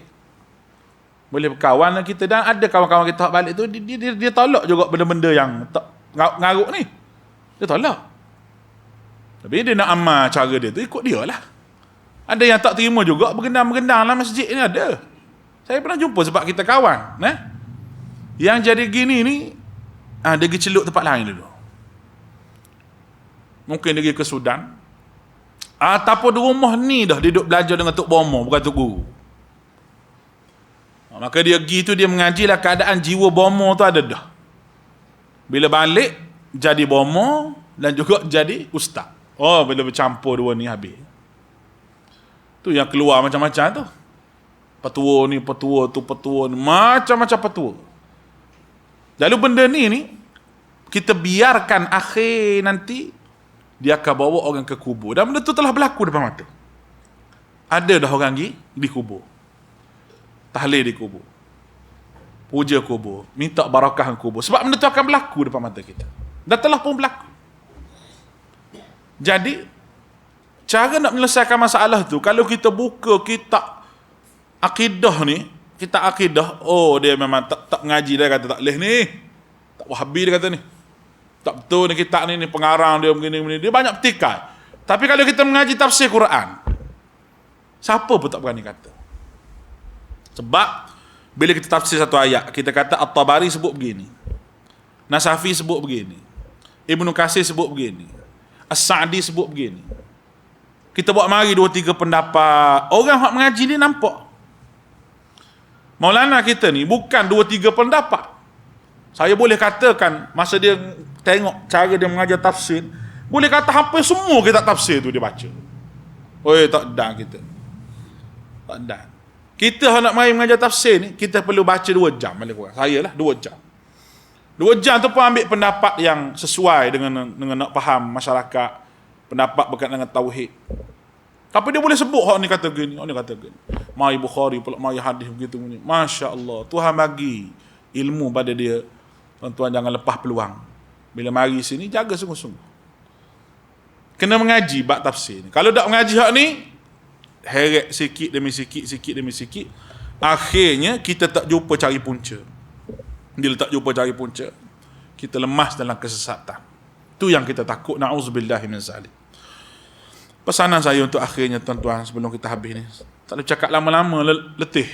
A: Boleh berkawan dengan kita, dan ada kawan-kawan kita balik tu dia tolak juga benda-benda yang tak ngaruk ni. Dia tolak. Tapi dia nak amal cara dia tu, ikut dia lah. Ada yang tak terima juga, bergendang-bergendang dalam masjid ni ada. Saya pernah jumpa sebab kita kawan. Yang jadi gini ni, dia pergi celup tempat lain dulu. Mungkin dia pergi ke Sudan. Ataupun di rumah ni dah, dia duduk belajar dengan Tok Bomo, bukan Tok Guru. Maka dia pergi tu, dia mengajilah keadaan jiwa Bomo tu ada dah. Bila balik, jadi Bomo dan juga jadi ustaz. Oh, bila bercampur dua ni habis. Tu yang keluar macam-macam tu. Petua ni, petua tu, petua ni. Macam-macam petua. Lalu benda ni, kita biarkan akhir nanti, dia akan bawa orang ke kubur. Dan benda tu telah berlaku depan mata. Ada dah orang di kubur. Tahlil di kubur. Puja kubur. Minta barakah kubur. Sebab benda tu akan berlaku depan mata kita. Dan telah pun berlaku. Jadi, cara nak menyelesaikan masalah tu, kalau kita buka kitab akidah ni, kitab akidah, oh dia memang tak mengaji, dia kata tak boleh ni. Tak wahabi dia kata ni. Tak betul ni kitab ni pengarang dia begini-begini. Dia banyak petikai. Tapi kalau kita mengaji tafsir Quran, siapa pun tak berani kata. Sebab bila kita tafsir satu ayat, kita kata At-Tabari sebut begini, Nasafi sebut begini, Ibnu Katsir sebut begini, As-Sa'di sebut begini. Kita buat mari 2-3 pendapat. Orang yang mengaji ni nampak Maulana kita ni bukan 2-3 pendapat. Saya boleh katakan masa dia tengok cara dia mengajar tafsir, boleh kata hampir semua kitab tafsir tu dia baca. Oi, tak dan kita. Tak dan. Kita nak mari mengajar tafsir ni, kita perlu baca 2 jam lebih kurang. Saya lah 2 jam. 2 jam tu pun ambil pendapat yang sesuai dengan nak faham masyarakat, pendapat berkaitan dengan tauhid. Tapi dia boleh sebut hak ni kata gini, hak ni kata gini. Mai Bukhari pula mai hadis begitu ni. Masya-Allah, Tuhan bagi ilmu pada dia. Tuan-tuan jangan lepas peluang. Bila mari sini jaga sungguh-sungguh. Kena mengaji bab tafsir ni. Kalau tak mengaji hak ni, heret sikit demi sikit, akhirnya kita tak jumpa cari punca. Bila tak jumpa cari punca, kita lemas dalam kesesatan. Tu yang kita takut, na'udzubillahi min zalik. Pesanan saya untuk akhirnya tuan-tuan sebelum kita habis ni. Tak boleh cakap lama-lama, letih.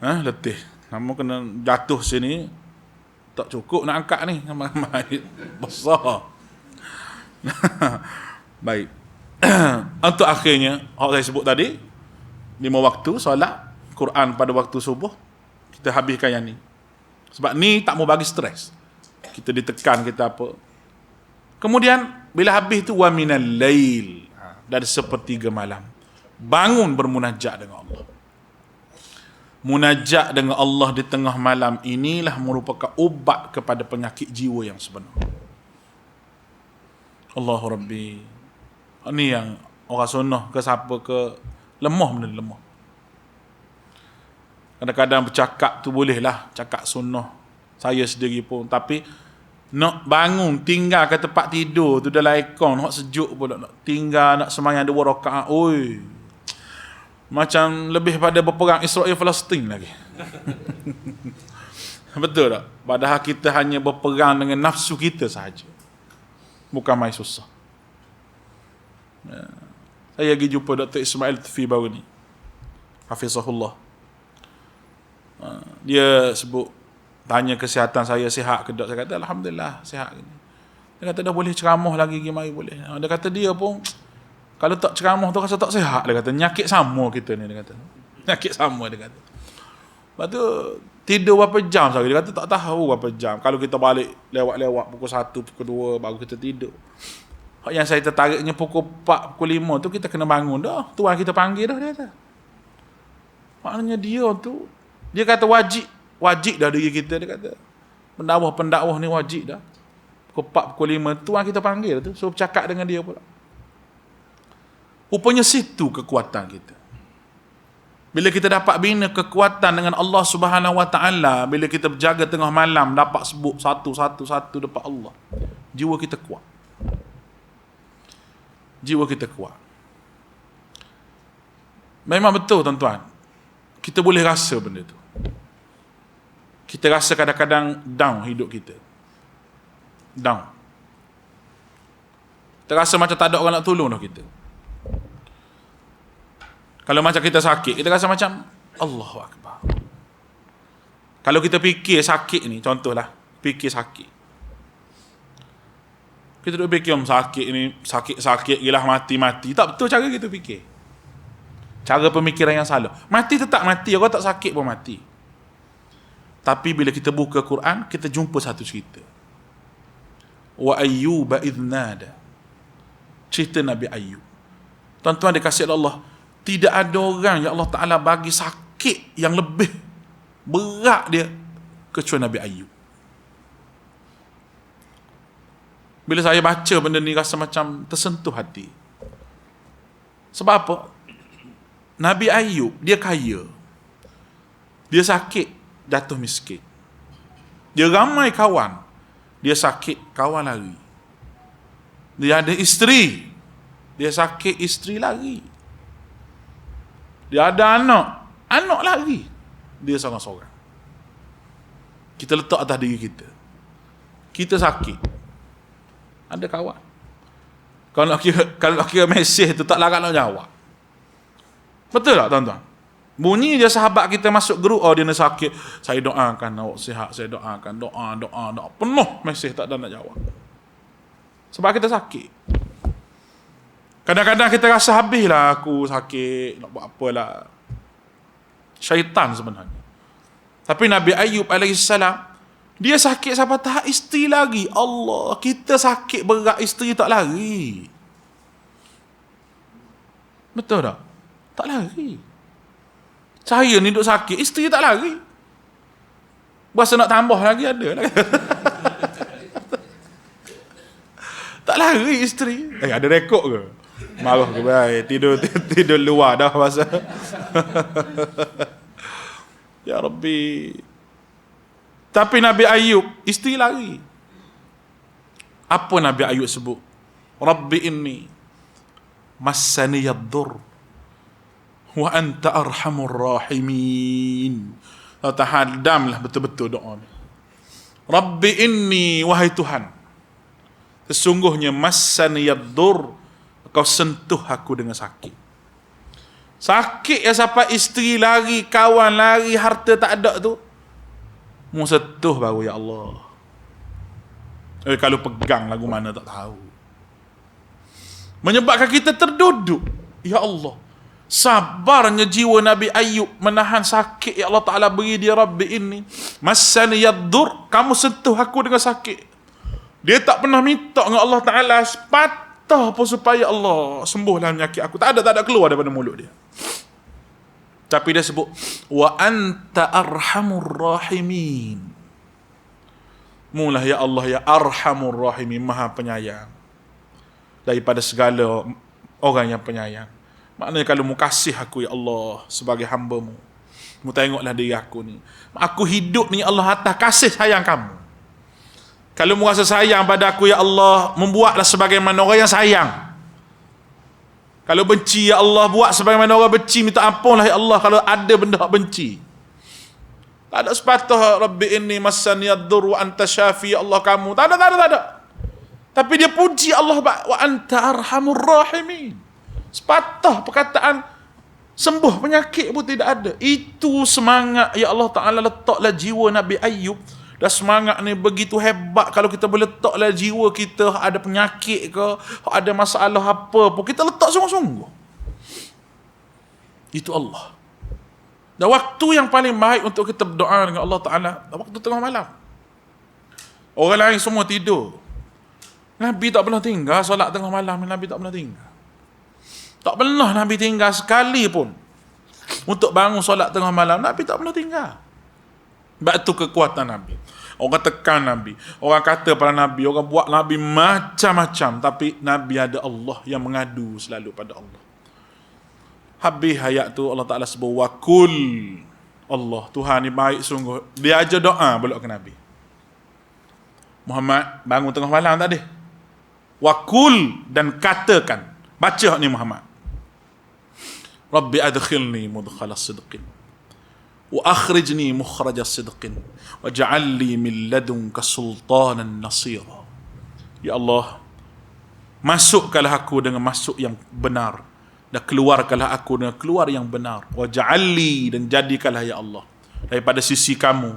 A: Letih. Lama kena jatuh sini, tak cukup nak angkat ni. Besar. Baik. Untuk akhirnya, apa saya sebut tadi, 5 waktu solat, Quran pada waktu subuh, kita habiskan yang ni. Sebab ni tak mau bagi stres. Kita ditekan, kita apa. Kemudian bila habis tu wa minal lail, dari sepertiga malam, bangun bermunajat dengan Allah. Munajat dengan Allah di tengah malam inilah merupakan ubat kepada penyakit jiwa yang sebenar. Allahu Rabbi. Ini yang orang sunnah ke siapa ke lemah, benda lemah. Kadang-kadang bercakap tu bolehlah, cakap sunnah saya sendiri pun, tapi nak bangun tinggal ke tempat tidur tu dalam aircon, nak sejuk pula, nak tinggal nak sembahyang 2 rakaat, oi, macam lebih pada berperang Israel Palestin lagi. Betul tak? Padahal kita hanya berperang dengan nafsu kita sahaja, bukan main susah. Saya pergi jumpa Dr. Ismail Tufi baru ni, Hafizahullah. Dia sebut, tanya kesihatan saya sihat ke tak. Saya kata alhamdulillah sihat. Dia kata dah boleh ceramah lagi, gimana boleh. Dia kata dia pun kalau tak ceramah tu rasa tak sihat. Dia kata nyakit sama kita ni, dia kata. Nyakit sama, dia kata. Lepas tu tidur berapa jam sekali. Dia kata tak tahu berapa jam. Kalau kita balik lewat-lewat pukul 1, pukul 2 baru kita tidur. Yang saya tertariknya pukul 4, pukul 5 tu kita kena bangun dah. Tuan kita panggil dah, dia kata. Maknanya dia tu, dia kata wajib dah diri kita, dia kata. Pendakwah ni wajib dah. Pukul 4, pukul 5 tuan kita panggil tu, suruh bercakap dengan dia pula. Rupanya situ kekuatan kita. Bila kita dapat bina kekuatan dengan Allah Subhanahu Wa Taala, bila kita berjaga tengah malam dapat sebut satu depan Allah, jiwa kita kuat. Jiwa kita kuat. Memang betul tuan-tuan, kita boleh rasa benda tu. Kita rasa kadang-kadang down hidup kita. Down. Kita rasa macam tak ada orang nak tolong dah kita. Kalau macam kita sakit, kita rasa macam Allahu Akbar. Kalau kita fikir sakit ni, contohlah, fikir sakit. Kita duk fikir sakit ni, sakit gila mati. Tak betul cara kita fikir. Cara pemikiran yang salah. Mati tetap mati, orang tak sakit pun mati. Tapi bila kita buka Quran, kita jumpa satu cerita. Wa ayyuba idnada. Cerita Nabi Ayyub. Tuan-tuan dikasihi Allah, tidak ada orang yang Allah Ta'ala bagi sakit yang lebih berat dia kecuali Nabi Ayyub. Bila saya baca benda ni rasa macam tersentuh hati. Sebab apa? Nabi Ayyub, dia kaya. Dia sakit, jatuh miskin. Dia ramai kawan. Dia sakit, kawan lari. Dia ada isteri. Dia sakit, isteri lari. Dia ada anak lari. Dia seorang-seorang. Kita letak atas diri kita. Kita sakit. Ada kawan. Kalau kira mesej tu tak larat nak jawab. Betul tak tuan-tuan? Bunyi je sahabat kita masuk grup, oh dia nak sakit, saya doakan awak sihat, saya doakan, doa. Penuh mesej tak ada nak jawab. Sebab kita sakit. Kadang-kadang kita rasa habislah aku sakit, nak buat apalah. Syaitan sebenarnya. Tapi Nabi Ayyub alaihissalam, dia sakit sampai tahap isteri lagi. Allah, kita sakit berat, isteri tak lari. Betul tak? Tak lari. Saya ni duk sakit, isteri tak lari. Berasa nak tambah lagi ada lah. Tak lari isteri. Ada rekod ke? Marah ke baik. Tidur luar dah masa. Ya Rabbi. Tapi Nabi Ayyub, isteri lari. Apa Nabi Ayyub sebut? Rabbi inni massani yaddur wa anta arhamur rahimin. Tahadamlah betul-betul doa ni. Rabbi inni, wahai Tuhan, sesungguhnya massani yaddur, kau sentuh aku dengan sakit. Sakit yang sampai isteri lari, kawan lari, harta tak ada tu, mu sentuh baru, ya Allah. Kalau pegang lagu mana tak tahu. Menyebabkan kita terduduk. Ya Allah, sabarnya jiwa Nabi Ayub menahan sakit. Ya Allah Ta'ala beri dia, Rabbi ini massani yaddur, kamu sentuh aku dengan sakit. Dia tak pernah minta dengan Allah Ta'ala sepatah pun supaya Allah sembuhlah penyakit aku. Tak ada keluar daripada mulut dia. Tapi dia sebut, wa anta arhamur rahimin. Mulah ya Allah, ya arhamur rahimin, maha penyayang daripada segala orang yang penyayang. Maknanya kalau mu kasih aku, ya Allah, sebagai hamba-Mu, mu tengoklah diri aku ni. Aku hidup ni, Allah, atas kasih sayang kamu. Kalau mu rasa sayang pada aku, ya Allah, membuatlah sebagaimana orang yang sayang. Kalau benci, ya Allah, buat sebagaimana orang benci. Minta ampunlah, ya Allah, kalau ada benda hak benci. Tak ada sepatah, Rabbi inni massani yaddur wa anta syafi, ya Allah, kamu. Tak ada. Tapi dia puji Allah, wa anta arhamur rahimin. Sepatah perkataan sembuh penyakit pun tidak ada. Itu semangat, ya Allah Ta'ala letaklah jiwa Nabi Ayub. Dan semangat ni begitu hebat. Kalau kita boleh letaklah jiwa kita, ada penyakit ke, ada masalah apa pun, kita letak sungguh-sungguh. Itu Allah. Dan waktu yang paling baik untuk kita berdoa dengan Allah Ta'ala, waktu tengah malam. Orang lain semua tidur. Nabi tak pernah tinggal solat tengah malam. Nabi tak pernah tinggal. Tak pernah Nabi tinggal sekali pun untuk bangun solat tengah malam. Nabi tak pernah tinggal. Sebab itu kekuatan Nabi. Orang tekan Nabi, orang kata pada Nabi, orang buat Nabi macam-macam, tapi Nabi ada Allah yang mengadu selalu pada Allah. Habis ayat tu Allah Ta'ala sebut wakul. Allah, Tuhan ni baik sungguh. Dia aja doa belok ke Nabi. Muhammad bangun tengah malam tak ada. Wakul, dan katakan, baca ni Muhammad, Rabbi adkhilni mudkhala sidqin wa akhrijni mukhraja sidqin waj'al li min ladunka sultanan nasira. Ya Allah, masukkanlah aku dengan masuk yang benar, dan keluarkanlah aku dengan keluar yang benar. Waj'al li, dan jadikanlah ya Allah daripada sisi kamu,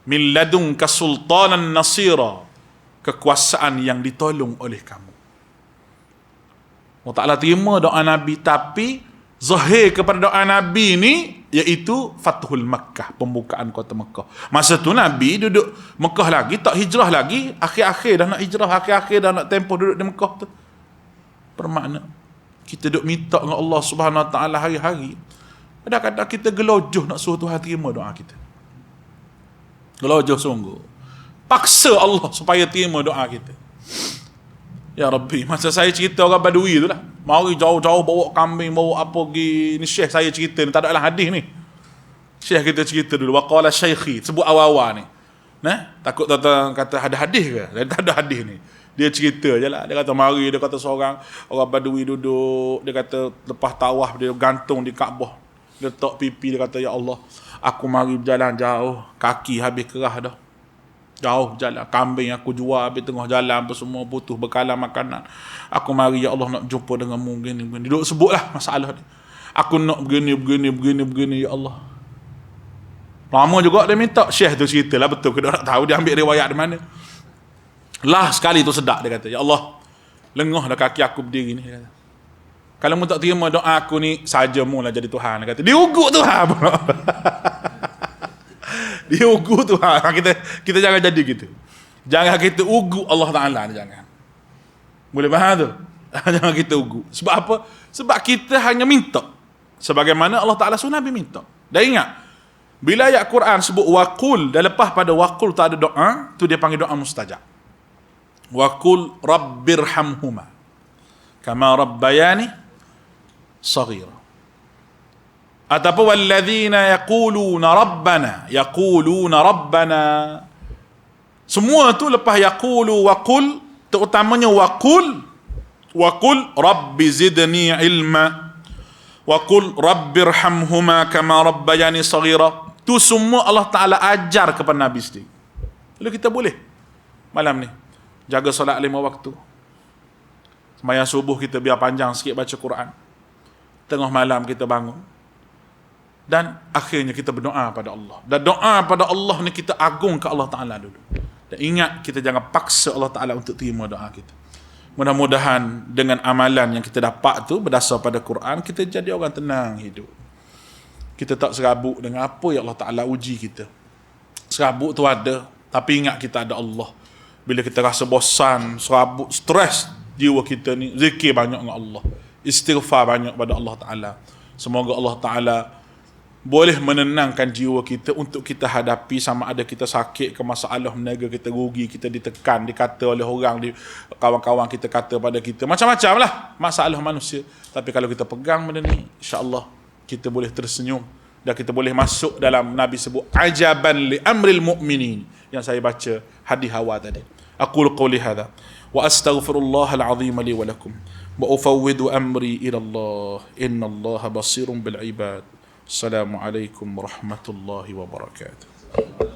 A: min ladunka sultanan nasira, kekuasaan yang ditolong oleh kamu. Allah Ta'ala terima doa Nabi, tapi zahir kepada doa Nabi ni iaitu Fathul Makkah, pembukaan kota Mekah. Masa tu Nabi duduk Mekah lagi, tak hijrah lagi, akhir-akhir dah nak hijrah, akhir-akhir dah nak tempoh duduk di Mekah tu. Bermakna kita duduk minta dengan Allah Subhanahu Wa Ta'ala hari-hari, kadang-kadang kita gelojoh nak suruh Tuhan terima doa kita. Gelojoh sungguh, paksa Allah supaya terima doa kita. Ya Rabbi, masa saya cerita orang Badui tu lah, mari jauh-jauh bawa kambing, bawa apa pergi, ni syekh saya cerita ni, tak ada lah hadis ni. Syekh kita cerita dulu, waqala syaikhi, sebut awal-awal ni. Nah, takut tuan-tuan kata ada hadis ke? Dia tak ada hadis ni. Dia cerita je lah. Dia kata mari, dia kata seorang orang Badui duduk, dia kata lepas tawaf dia gantung di Kaabah. Dia letak pipi, dia kata ya Allah, aku mari berjalan jauh, kaki habis kerah dah. Jauh jalan, kambing aku jual habis tengah jalan apa semua, butuh bekalan makanan. Aku mari ya Allah nak jumpa denganmu begini. Duduk sebutlah masalah ni. Aku nak begini ya Allah. Lama juga dia minta. Syekh tu ceritalah betul ke dia nak tahu, dia ambil riwayat di mana. Lah sekali tu sedak, dia kata ya Allah, lengah dah kaki aku berdiri ni, dia kata. Kalau mu tak terima doa aku ni, saja mu lah jadi Tuhan, dia kata. Dia ugut Tuhan. Dia ugu Tuhan. Kita jangan jadi gitu. Jangan kita ugu Allah Ta'ala, jangan. Boleh faham tu? Jangan kita ugu. Sebab apa? Sebab kita hanya minta sebagaimana Allah Ta'ala suruh Nabi minta. Dan ingat, bila ayat Quran sebut waqul, dan lepas pada waqul tak ada doa, tu dia panggil doa mustajab. Waqul rabbirhamhuma kama rabbayani saghira. Ataupun walladzina yaquluna rabbana. Semua tu lepas yaqulu waqul, terutamanya waqul rabbi zidni ilma, waqul rabbirhamhuma kama rabbayani saghira. Tu semua Allah Ta'ala ajar kepada Nabi sendiri. Lalu kita boleh malam ni jaga solat 5 waktu, Sembahyang subuh kita biar panjang sikit baca Quran. Tengah malam kita bangun. Dan akhirnya kita berdoa pada Allah. Dan doa pada Allah ni kita agung ke Allah Ta'ala dulu. Dan ingat, kita jangan paksa Allah Ta'ala untuk terima doa kita. Mudah-mudahan dengan amalan yang kita dapat tu berdasar pada Quran, kita jadi orang tenang hidup. Kita tak serabut dengan apa yang Allah Ta'ala uji kita. Serabut tu ada, tapi ingat kita ada Allah. Bila kita rasa bosan, serabut, stres jiwa kita ni, zikir banyak dengan Allah, istighfar banyak pada Allah Ta'ala. Semoga Allah Ta'ala boleh menenangkan jiwa kita untuk kita hadapi, sama ada kita sakit ke, masalah meniaga kita rugi, kita ditekan, dikata oleh orang, kawan-kawan kita kata pada kita, macam-macam lah masalah manusia. Tapi kalau kita pegang benda ni, insya-Allah kita boleh tersenyum dan kita boleh masuk dalam Nabi sebut ajaban li amril mu'minin yang saya baca hadis awal tadi. Aqulu qawli hadha wa astaghfirullahal azim li wa lakum wa ufawwidu amri ila Allah innallaha basirun bil ibad. Assalamualaikum warahmatullahi wabarakatuh.